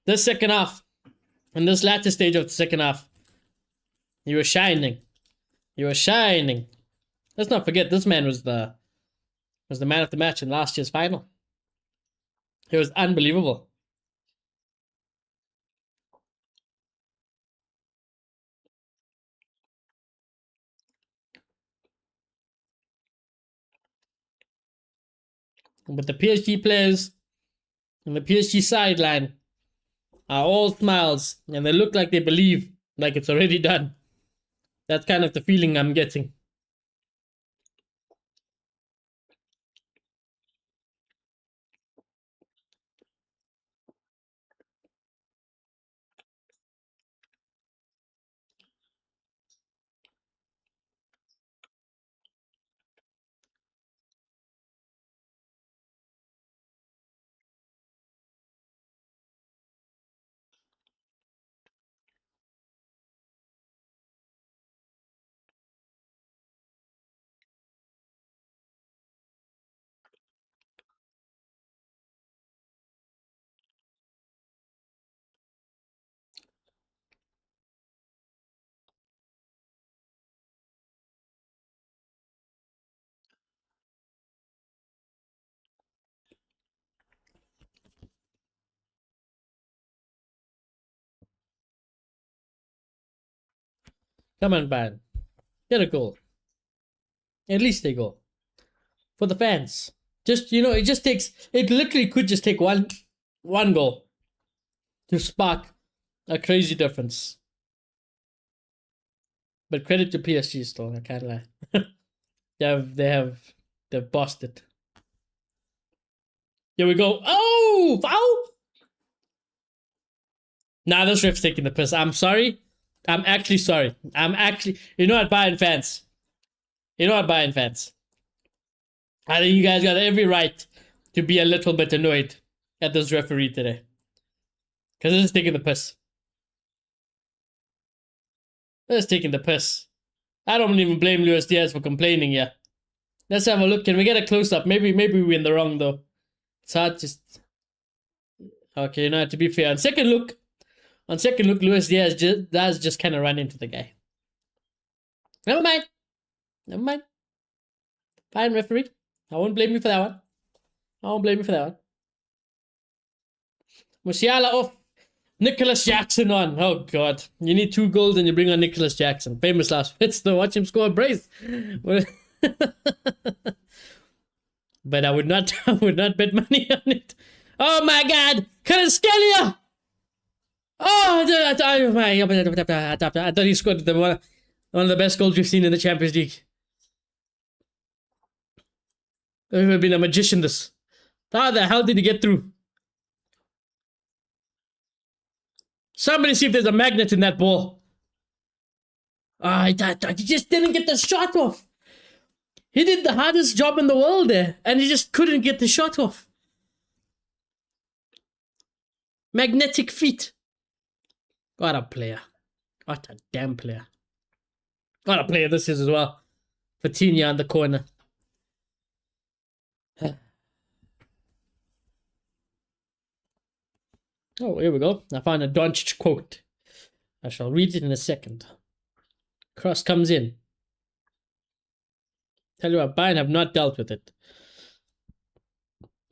this second half, in this latter stage of the second half, he was shining. He was shining. Let's not forget, this man was the man of the match in last year's final. It was unbelievable. But the PSG players and the PSG sideline are all smiles, and they look like they believe, like it's already done. That's kind of the feeling I'm getting. Come on, Bayern. Get a goal. At least a goal. For the fans. Just, it just takes, it literally could just take one goal to spark a crazy difference. But credit to PSG still, I can't lie. They've bossed it. Here we go. Oh, foul! Nah, this ref's taking the piss. I'm sorry. I'm actually sorry. You know what, Bayern fans? I think you guys got every right to be a little bit annoyed at this referee today. Because this is taking the piss. This is taking the piss. I don't even blame Luis Diaz for complaining here. Let's have a look. Can we get a close-up? Maybe we're in the wrong, though. It's hard just... Okay, to be fair. On second look, Luis Diaz does just kind of run into the guy. Never mind. Fine, referee. I won't blame you for that one. Musiala off. Nicholas Jackson on. Oh, God. You need 2 goals and you bring on Nicholas Jackson. Famous last words, though. Watch him score a brace. But I would not bet money on it. Oh, my God. Kvaratskhelia. Oh, I thought he scored one of the best goals we've seen in the Champions League. It would have been a magician, this. How the hell did he get through? Somebody see if there's a magnet in that ball. He just didn't get the shot off. He did the hardest job in the world there, and he just couldn't get the shot off. Magnetic feet. What a player. What a damn player. What a player this is as well. Vitinha on the corner. Oh, here we go. I found a Doncic quote. I shall read it in a second. Cross comes in. Tell you what, Bayern have not dealt with it.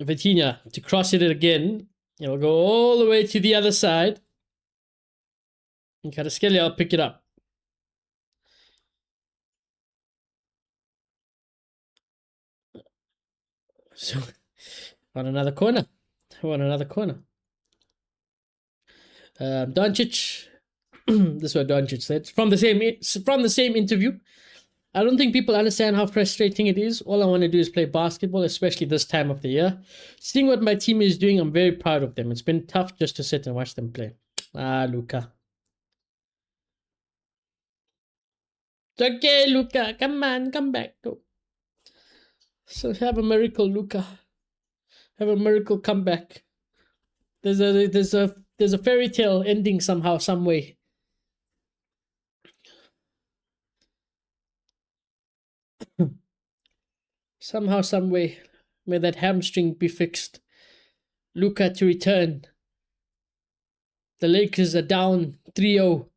Vitinha to cross it again. It'll go all the way to the other side. And Kvaratskhelia will pick it up. So, on another corner. Doncic. This is what Doncic said from the same interview. I don't think people understand how frustrating it is. All I want to do is play basketball, especially this time of the year. Seeing what my team is doing, I'm very proud of them. It's been tough just to sit and watch them play. Luka. It's okay, Luka. Come on, come back. Go. So have a miracle, Luka. Have a miracle comeback. There's a fairy tale ending somehow, some way. Somehow, some way. May that hamstring be fixed. Luka to return. The Lakers are down 3-0.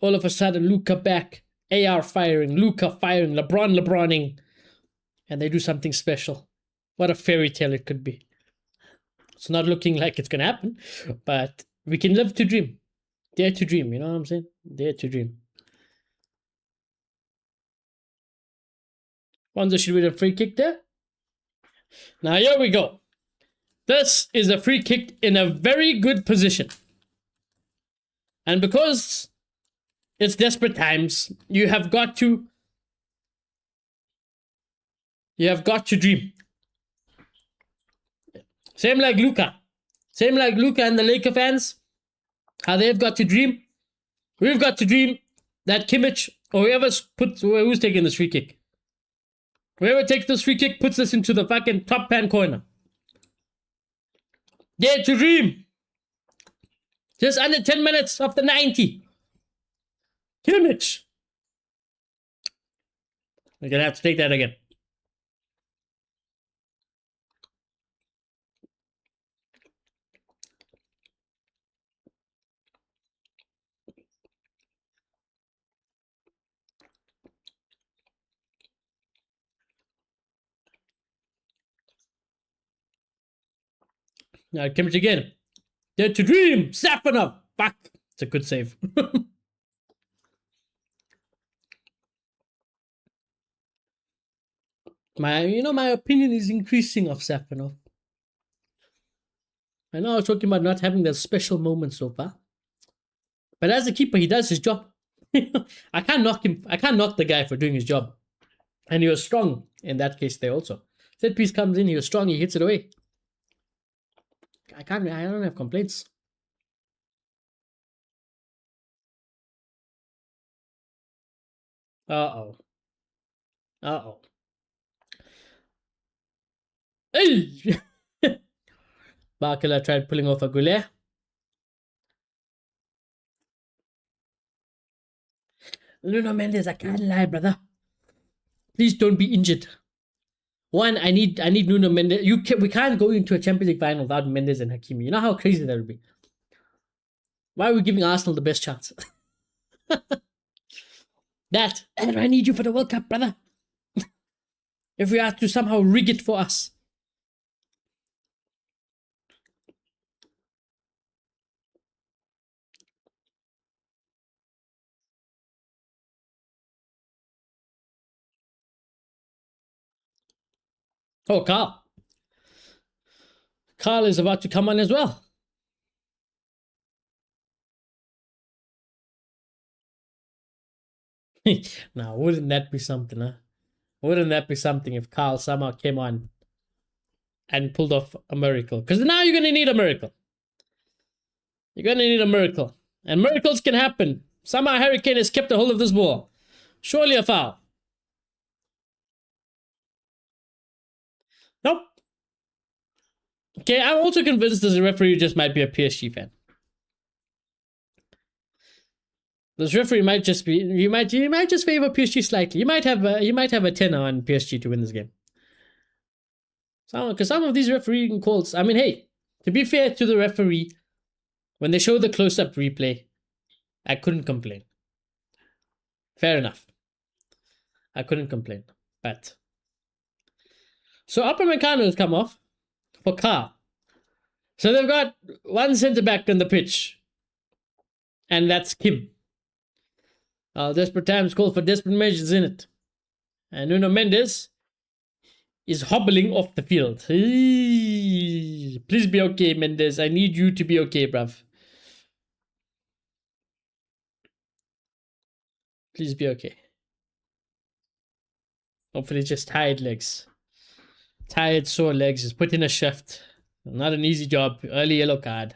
All of a sudden, Luka back. AR firing. Luka firing. LeBroning. And they do something special. What a fairy tale it could be. It's not looking like it's going to happen. But we can live to dream. Dare to dream. You know what I'm saying? Dare to dream. Wanza should be a free kick there. Now here we go. This is a free kick in a very good position. And because it's desperate times, you have got to dream. Same like Luka and the Laker fans. How they've got to dream. We've got to dream that Kimmich or who's taking this free kick. Whoever takes this free kick puts this into the fucking top pan corner. Dare to dream. Just under 10 minutes of the 90. Kimmich. We're going to have to take that again. Now Kimmich again. Dare to dream. Safanov. Fuck. It's a good save. my opinion is increasing of Safanov. I know I was talking about not having that special moment so far, but as a keeper, he does his job. I can't knock him. I can't knock the guy for doing his job, and he was strong in that case there also. Set piece comes in, he was strong, he hits it away. I don't have complaints. Uh-oh. Uh-oh. Hey! Barkela tried pulling off a Goulet. Nuno Mendes, I can't lie, brother. Please don't be injured. One, I need Nuno Mendes. We can't go into a Champions League final without Mendes and Hakimi. You know how crazy that would be. Why are we giving Arsenal the best chance? And I need you for the World Cup, brother. If we have to somehow rig it for us. Oh, Carl. Carl is about to come on as well. Now, wouldn't that be something, huh? Wouldn't that be something if Carl somehow came on and pulled off a miracle? Because now you're going to need a miracle. You're going to need a miracle. And miracles can happen. Somehow Harry Kane has kept a hold of this ball. Surely a foul. Nope. Okay, I'm also convinced this referee just might be a PSG fan. This referee might just be. You might just favor PSG slightly. You might have a 10 on PSG to win this game. Because some of these refereeing calls. I mean, hey, to be fair to the referee, when they show the close-up replay, I couldn't complain. Fair enough. I couldn't complain. But so Upamecano has come off for Carl. So they've got one centre back on the pitch, and that's Kim. Desperate times call for desperate measures in it. And Nuno Mendes is hobbling off the field. Please be okay, Mendes. I need you to be okay, bruv. Please be okay. Hopefully just tired legs. Tired, sore legs. Just put in a shift. Not an easy job. Early yellow card.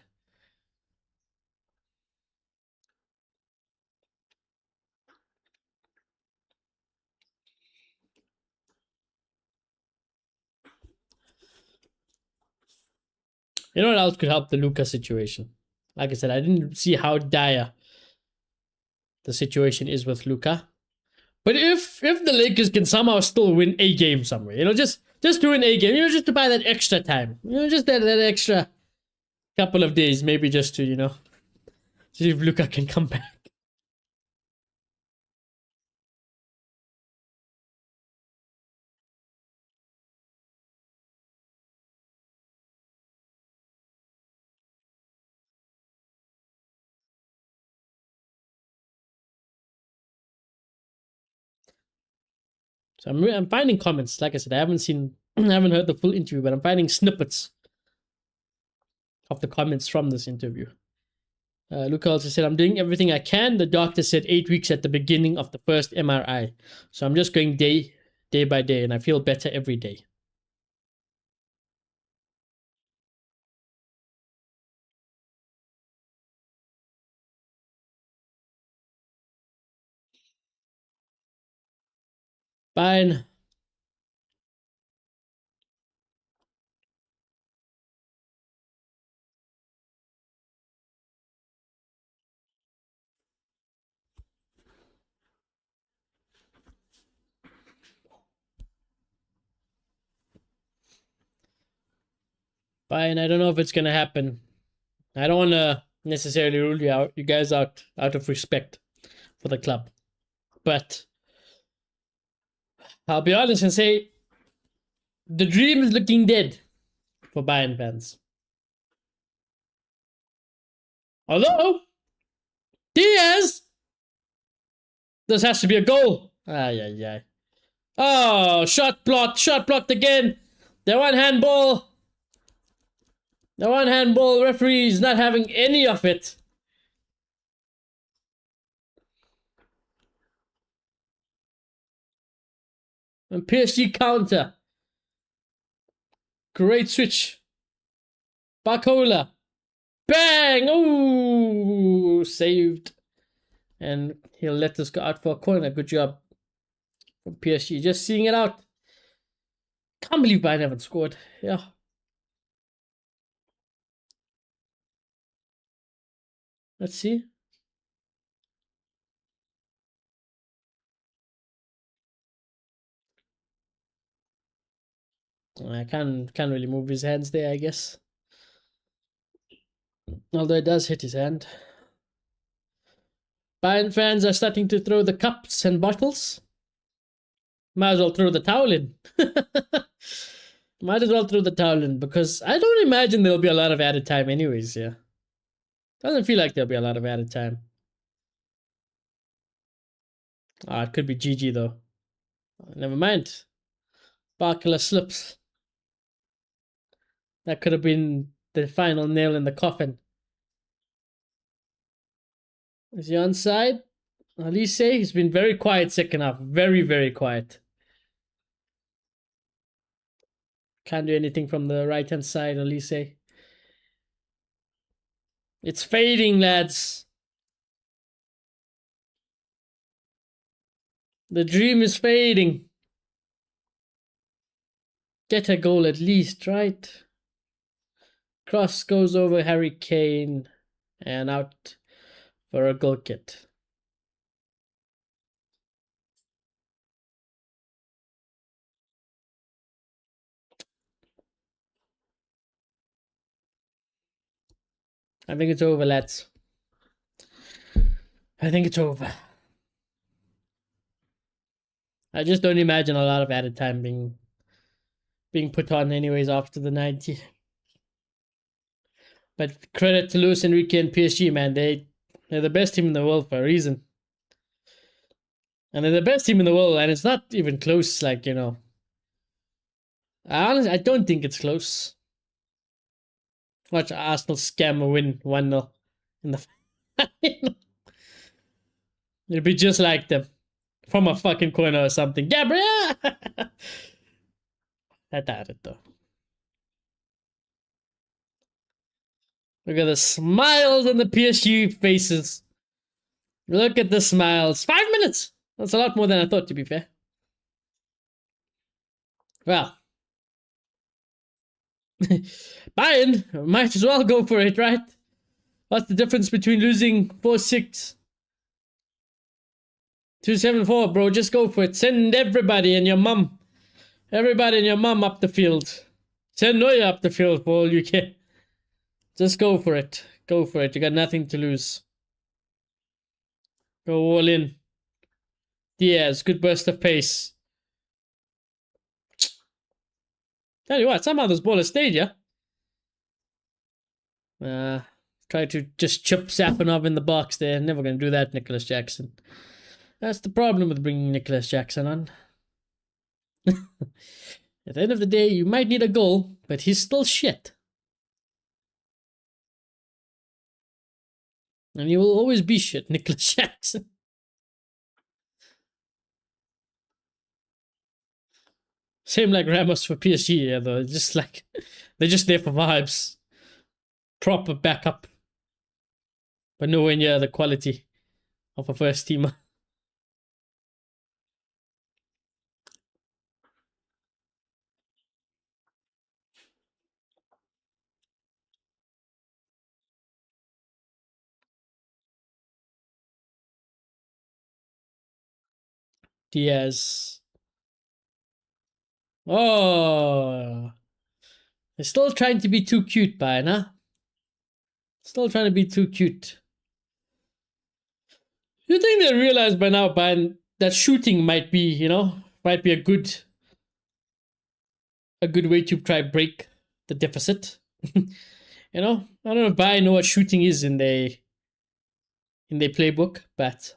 You know what else could help the Luka situation? Like I said, I didn't see how dire the situation is with Luka. But if the Lakers can somehow still win a game somewhere, just do an A game, just to buy that extra time, just that extra couple of days, maybe just to, see if Luka can come back. So I'm finding comments. Like I said, I haven't heard the full interview, but I'm finding snippets of the comments from this interview. Luka also said, I'm doing everything I can. The doctor said 8 weeks at the beginning of the first MRI. So I'm just going day by day, and I feel better every day. Fine. Fine. I don't know if it's going to happen. I don't want to necessarily rule you guys out of respect for the club. But I'll be honest and say the dream is looking dead for Bayern fans. Although, Diaz, this has to be a goal. Ay. Oh, shot blocked again. The one handball. The one handball referee is not having any of it. And PSG counter. Great switch. Barcola. Bang! Ooh, saved. And he'll let this go out for a corner. Good job from PSG. Just seeing it out. Can't believe Bayern haven't scored. Yeah. Let's see. I can't really move his hands there, I guess. Although it does hit his hand. Bayern fans are starting to throw the cups and bottles. Might as well throw the towel in. Might as well throw the towel in because I don't imagine there'll be a lot of added time anyways, yeah. Doesn't feel like there'll be a lot of added time. It could be GG though. Never mind. Barcola slips. That could have been the final nail in the coffin. Is he onside? Elise, he's been very quiet second half. Very, very quiet. Can't do anything from the right-hand side, Elise. It's fading, lads. The dream is fading. Get a goal at least, right? Cross goes over Harry Kane and out for a goal kick. I think it's over, lads. I think it's over. I just don't imagine a lot of added time being put on anyways after the 90. But credit to Luis Enrique and PSG, man. They're the best team in the world for a reason. And they're the best team in the world, and it's not even close, like, you know. I don't think it's close. Watch Arsenal scam a win 1-0 in the final. It'll be just like them. From a fucking corner or something. Gabriel! I doubt it though. Look at the smiles on the PSG faces. Look at the smiles. 5 minutes! That's a lot more than I thought, to be fair. Well. Bayern might as well go for it, right? What's the difference between losing 4-6 to 7-4, bro? Just go for it. Send everybody and your mum. Everybody and your mum up the field. Send Neuer up the field for all you can. Just go for it. Go for it. You got nothing to lose. Go all in. Diaz, good burst of pace. Tell you what, somehow this ball has stayed, yeah? Try to just chip Safanov in the box there. Never going to do that, Nicholas Jackson. That's the problem with bringing Nicholas Jackson on. At the end of the day, you might need a goal, but he's still shit. And he will always be shit, Nicholas Jackson. Same like Ramos for PSG, yeah, though. Just like, they're just there for vibes. Proper backup. But nowhere near the quality of a first teamer. Diaz. Oh. They're still trying to be too cute, Bayern, huh? Still trying to be too cute. You think they realize by now, Bayern, that shooting might be, you know, might be a good way to try break the deficit. You know, I don't know if Bayern know what shooting is in their playbook, but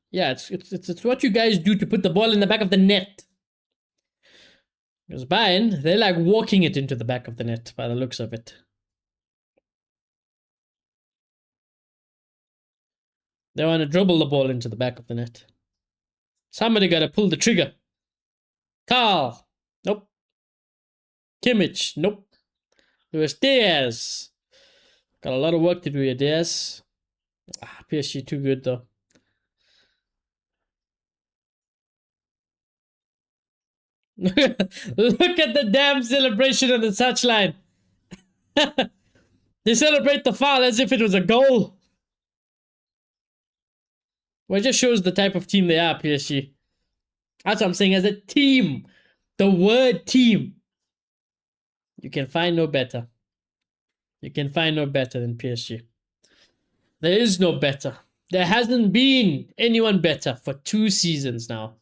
yeah, it's what you guys do to put the ball in the back of the net. Because Bayern, they're like walking it into the back of the net by the looks of it. They want to dribble the ball into the back of the net. Somebody got to pull the trigger. Carl. Nope. Kimmich. Nope. Luis Diaz. Got a lot of work to do here, Diaz. PSG too good, though. Look at the damn celebration on the touchline. They celebrate the foul as if it was a goal. Well, it just shows the type of team they are, PSG. That's what I'm saying. As a team, the word team, you can find no better. You can find no better than PSG. There is no better. There hasn't been anyone better for 2 seasons now.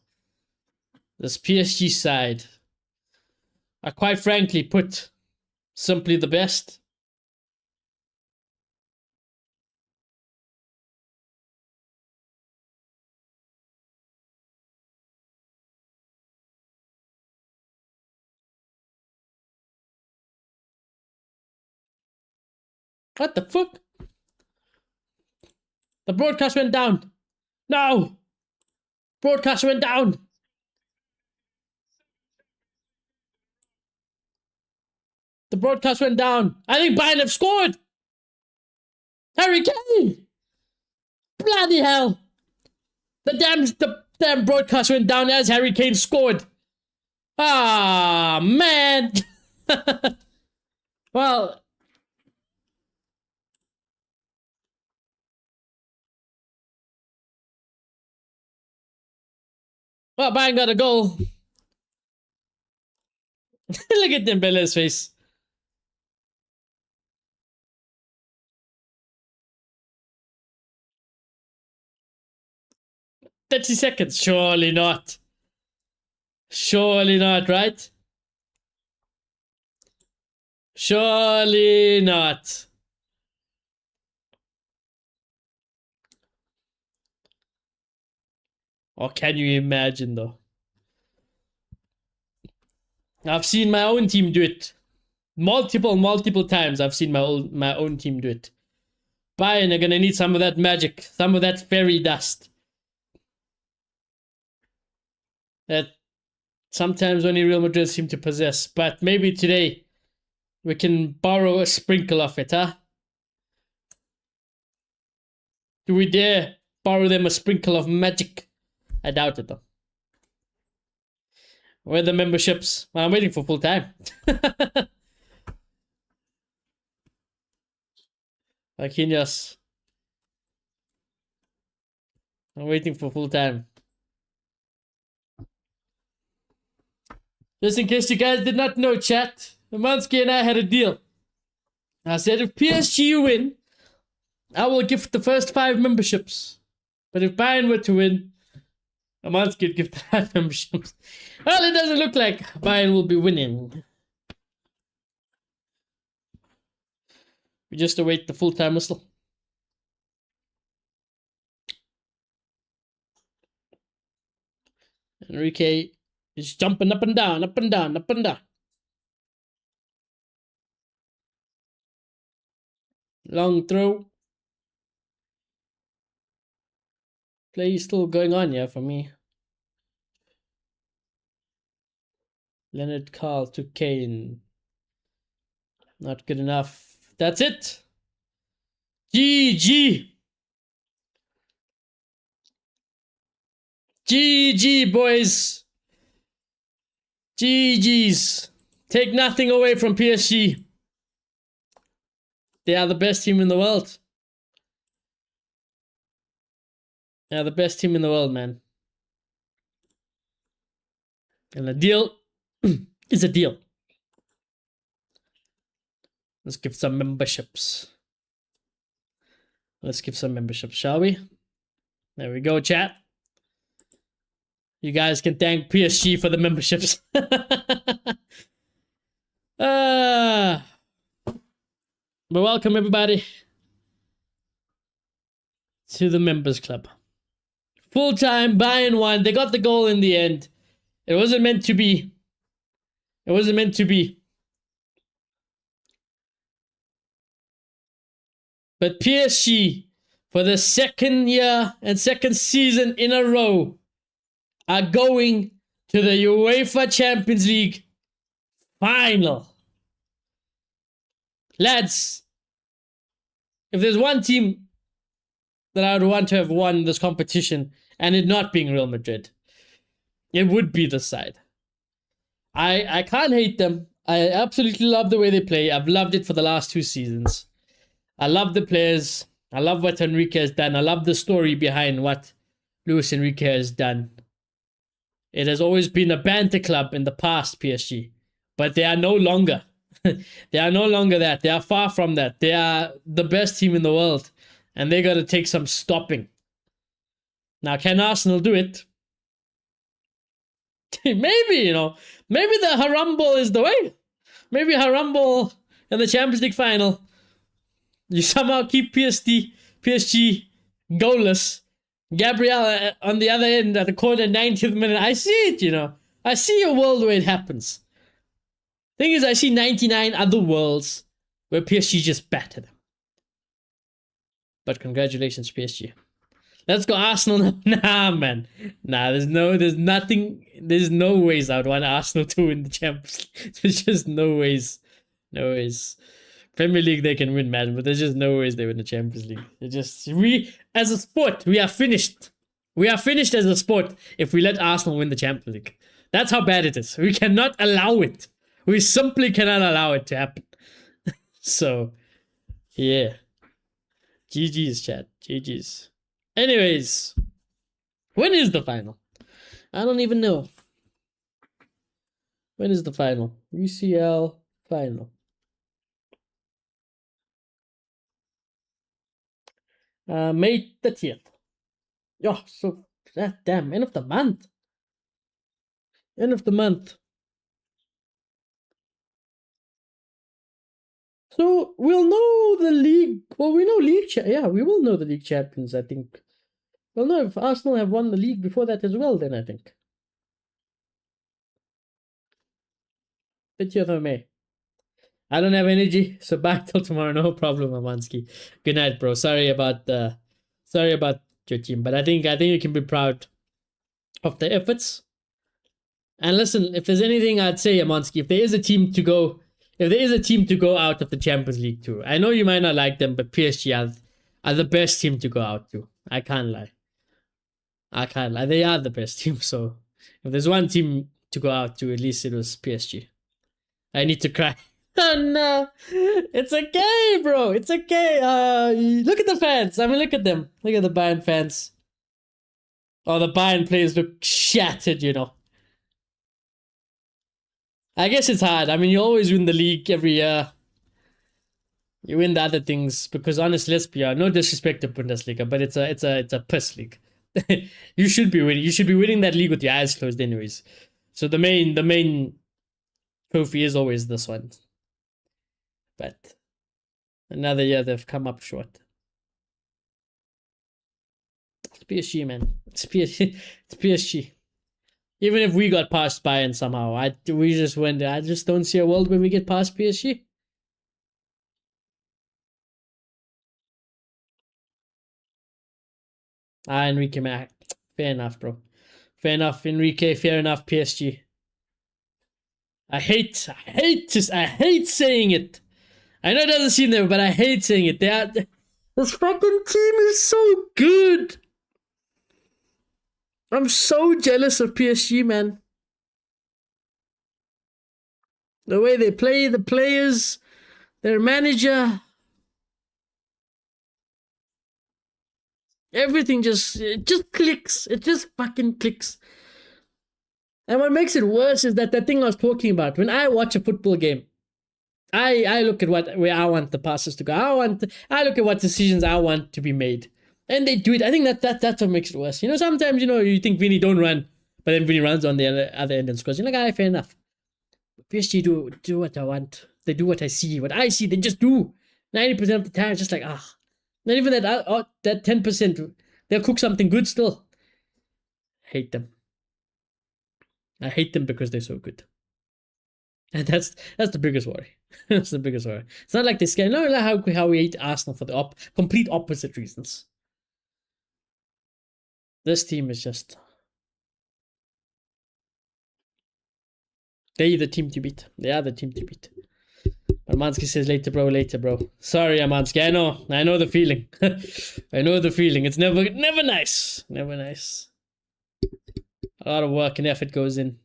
This PSG side are, quite frankly put, simply the best. What the fuck? The broadcast went down. No! Broadcast went down. The broadcast went down. I think Bayern have scored. Harry Kane. Bloody hell. The damn broadcast went down as Harry Kane scored. Ah, man. Well, Bayern got a goal. Look at Dembele's face. $30. Surely not. Surely not, right? Surely not. Or can you imagine, though? I've seen my own team do it. Multiple times I've seen my own team do it. Bayern are gonna need some of that magic, some of that fairy dust. That sometimes only Real Madrid seem to possess. But maybe today we can borrow a sprinkle of it, huh? Do we dare borrow them a sprinkle of magic? I doubt it, though. Where are the memberships? Well, I'm waiting for full time. Marquinhos. I'm waiting for full time. Just in case you guys did not know, chat, Mansky and I had a deal. I said if PSG win, I will gift the first 5 memberships. But if Bayern were to win, Mansky would give the 5 memberships. Well, it doesn't look like Bayern will be winning. We just await the full-time whistle. Enrique is jumping up and down, up and down, up and down. Long throw. Play is still going on here for me. Leonard Carl to Kane. Not good enough. That's it. GG. GG, boys. GG's. Take nothing away from PSG. They are the best team in the world. They are the best team in the world, man. And a deal is a deal. Let's give some memberships. Let's give some memberships, shall we? There we go, chat. You guys can thank PSG for the memberships. But welcome, everybody, to the members club. Full time, Bayern won. They got the goal in the end. It wasn't meant to be. It wasn't meant to be. But PSG, for the second year and second season in a row, are going to the UEFA Champions League final. Lads, if there's one team that I would want to have won this competition and it not being Real Madrid, it would be this side. I can't hate them. I absolutely love the way they play. I've loved it for the last 2 seasons. I love the players. I love what Enrique has done. I love the story behind what Luis Enrique has done. It has always been a banter club in the past, PSG. But they are no longer. They are no longer that. They are far from that. They are the best team in the world. And they got to take some stopping. Now, can Arsenal do it? Maybe, maybe the Harumble is the way. Maybe Harumble in the Champions League final. You somehow keep PSG goalless. Gabriel on the other end at the corner, 90th minute. I see it, I see a world where it happens. Thing is, I see 99 other worlds where PSG just batter them. But congratulations, PSG. Let's go Arsenal. Nah, man. Nah, there's no ways I would want Arsenal to win the Champions League. There's just no ways. No ways. Premier League they can win, man, but there's just no ways they win the Champions League. As a sport, we are finished. We are finished as a sport if we let Arsenal win the Champions League. That's how bad it is. We cannot allow it. We simply cannot allow it to happen. So, yeah. GG's, chat. GG's. Anyways, when is the final? I don't even know. When is the final? UCL final. May 30th. Oh, so damn, end of the month. End of the month. So we'll know the league. Well, we know league. Yeah, we will know the league champions, I think. Well, no, if Arsenal have won the league before that as well, then I think. 30th of May. I don't have energy, so back till tomorrow. No problem, Amansky. Good night, bro. Sorry about your team, but I think you can be proud of the efforts. And listen, if there's anything I'd say, Amansky, if there is a team to go out of the Champions League to, I know you might not like them, but PSG are the best team to go out to. I can't lie. They are the best team. So if there's one team to go out to, at least it was PSG. I need to cry. Oh no, it's okay, bro. It's okay. Look at the fans. I mean, look at them. Look at the Bayern fans. Oh, the Bayern players look shattered. I guess it's hard. I mean, you always win the league every year. You win the other things because honestly, let's be honest. No disrespect to Bundesliga, but it's a piss league. You should be winning. You should be winning that league with your eyes closed, anyways. So the main trophy is always this one. But another year they've come up short. It's PSG, man. It's PSG. It's PSG. Even if we got past Bayern somehow, I just don't see a world where we get past PSG. Enrique, man. Fair enough, bro. Fair enough, Enrique. Fair enough, PSG. I hate saying it. I know it doesn't seem there, but I hate saying it. This fucking team is so good. I'm so jealous of PSG, man. The way they play, the players, their manager. Everything just clicks. It just fucking clicks. And what makes it worse is that thing I was talking about. When I watch a football game, I look at where I want the passes to go. I look at what decisions I want to be made. And they do it. I think that's what makes it worse. Sometimes, you think Vinny don't run, but then Vinny runs on the other end and scores. You're like, fair enough. PSG do what I want. They do what I see. What I see, they just do. 90% of the time, it's just like, not even that 10%. They'll cook something good still. Hate them. I hate them because they're so good. And that's the biggest worry. That's the biggest worry. It's not like this guy. No, like how we hate Arsenal for the complete opposite reasons. This team is just. They're the team to beat. They are the team to beat. Amansky says later, bro. Sorry, Amansky. I know the feeling. I know the feeling. It's never nice. Never nice. A lot of work and effort goes in.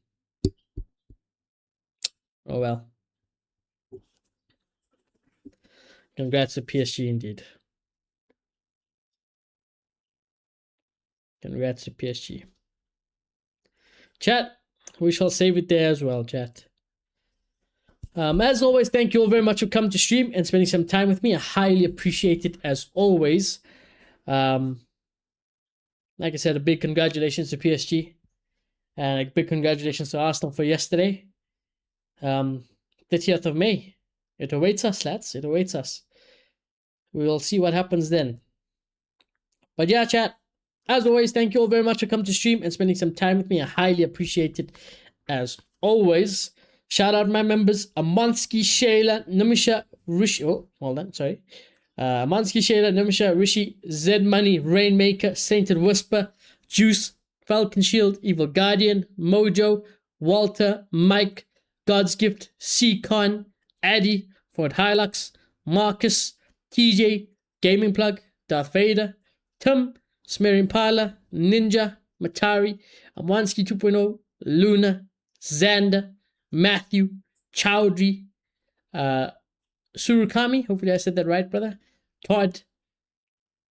Oh well. Congrats to PSG indeed. Congrats to PSG. Chat, we shall save it there as well, chat. As always, thank you all very much for coming to stream and spending some time with me. I highly appreciate it as always. Like I said, a big congratulations to PSG. And a big congratulations to Arsenal for yesterday. 30th of May. It awaits us, lads. It awaits us. We will see what happens then. But yeah, chat. As always, thank you all very much for coming to stream and spending some time with me. I highly appreciate it as always. Shout out my members, Amansky, Shayla, Nimisha, Rishi. Oh, hold on, sorry. Amansky, Shayla, Nimisha, Rishi, Zed Money, Rainmaker, Sainted Whisper, Juice, Falcon Shield, Evil Guardian, Mojo, Walter, Mike, God's Gift, C-Con, Addy, Ford Hilux, Marcus, TJ, Gaming Plug, Darth Vader, Tim, Smearing Parla, Ninja, Matari, Amansky 2.0, Luna, Xander, Matthew, Chowdhury, Surukami, hopefully I said that right, brother, Todd,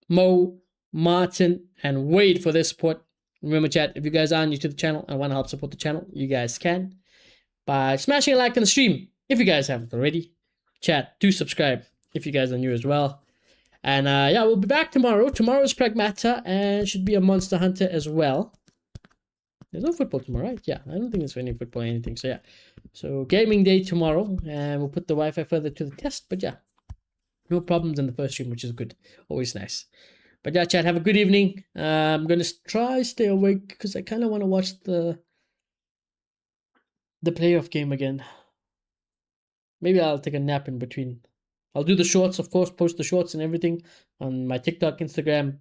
Mo, Martin, and Wade for their support. Remember, chat, if you guys are new to the channel and want to help support the channel, you guys can by smashing a like on the stream if you guys haven't already. Chat, do subscribe if you guys are new as well. And yeah, we'll be back tomorrow. Tomorrow's Pragmata and should be a Monster Hunter as well. There's no football tomorrow, right? Yeah, I don't think there's any football or anything. So yeah, so gaming day tomorrow, and we'll put the Wi-Fi further to the test. But yeah, no problems in the first stream, which is good. Always nice. But yeah, chat, have a good evening. I'm gonna try stay awake because I kind of want to watch the playoff game again. Maybe I'll take a nap in between. I'll do the shorts, of course, post the shorts and everything on my TikTok, Instagram,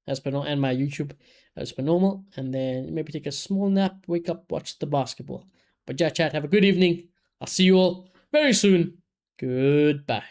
as per normal, and my YouTube as per normal. And then maybe take a small nap, wake up, watch the basketball. But yeah, chat, have a good evening. I'll see you all very soon. Goodbye.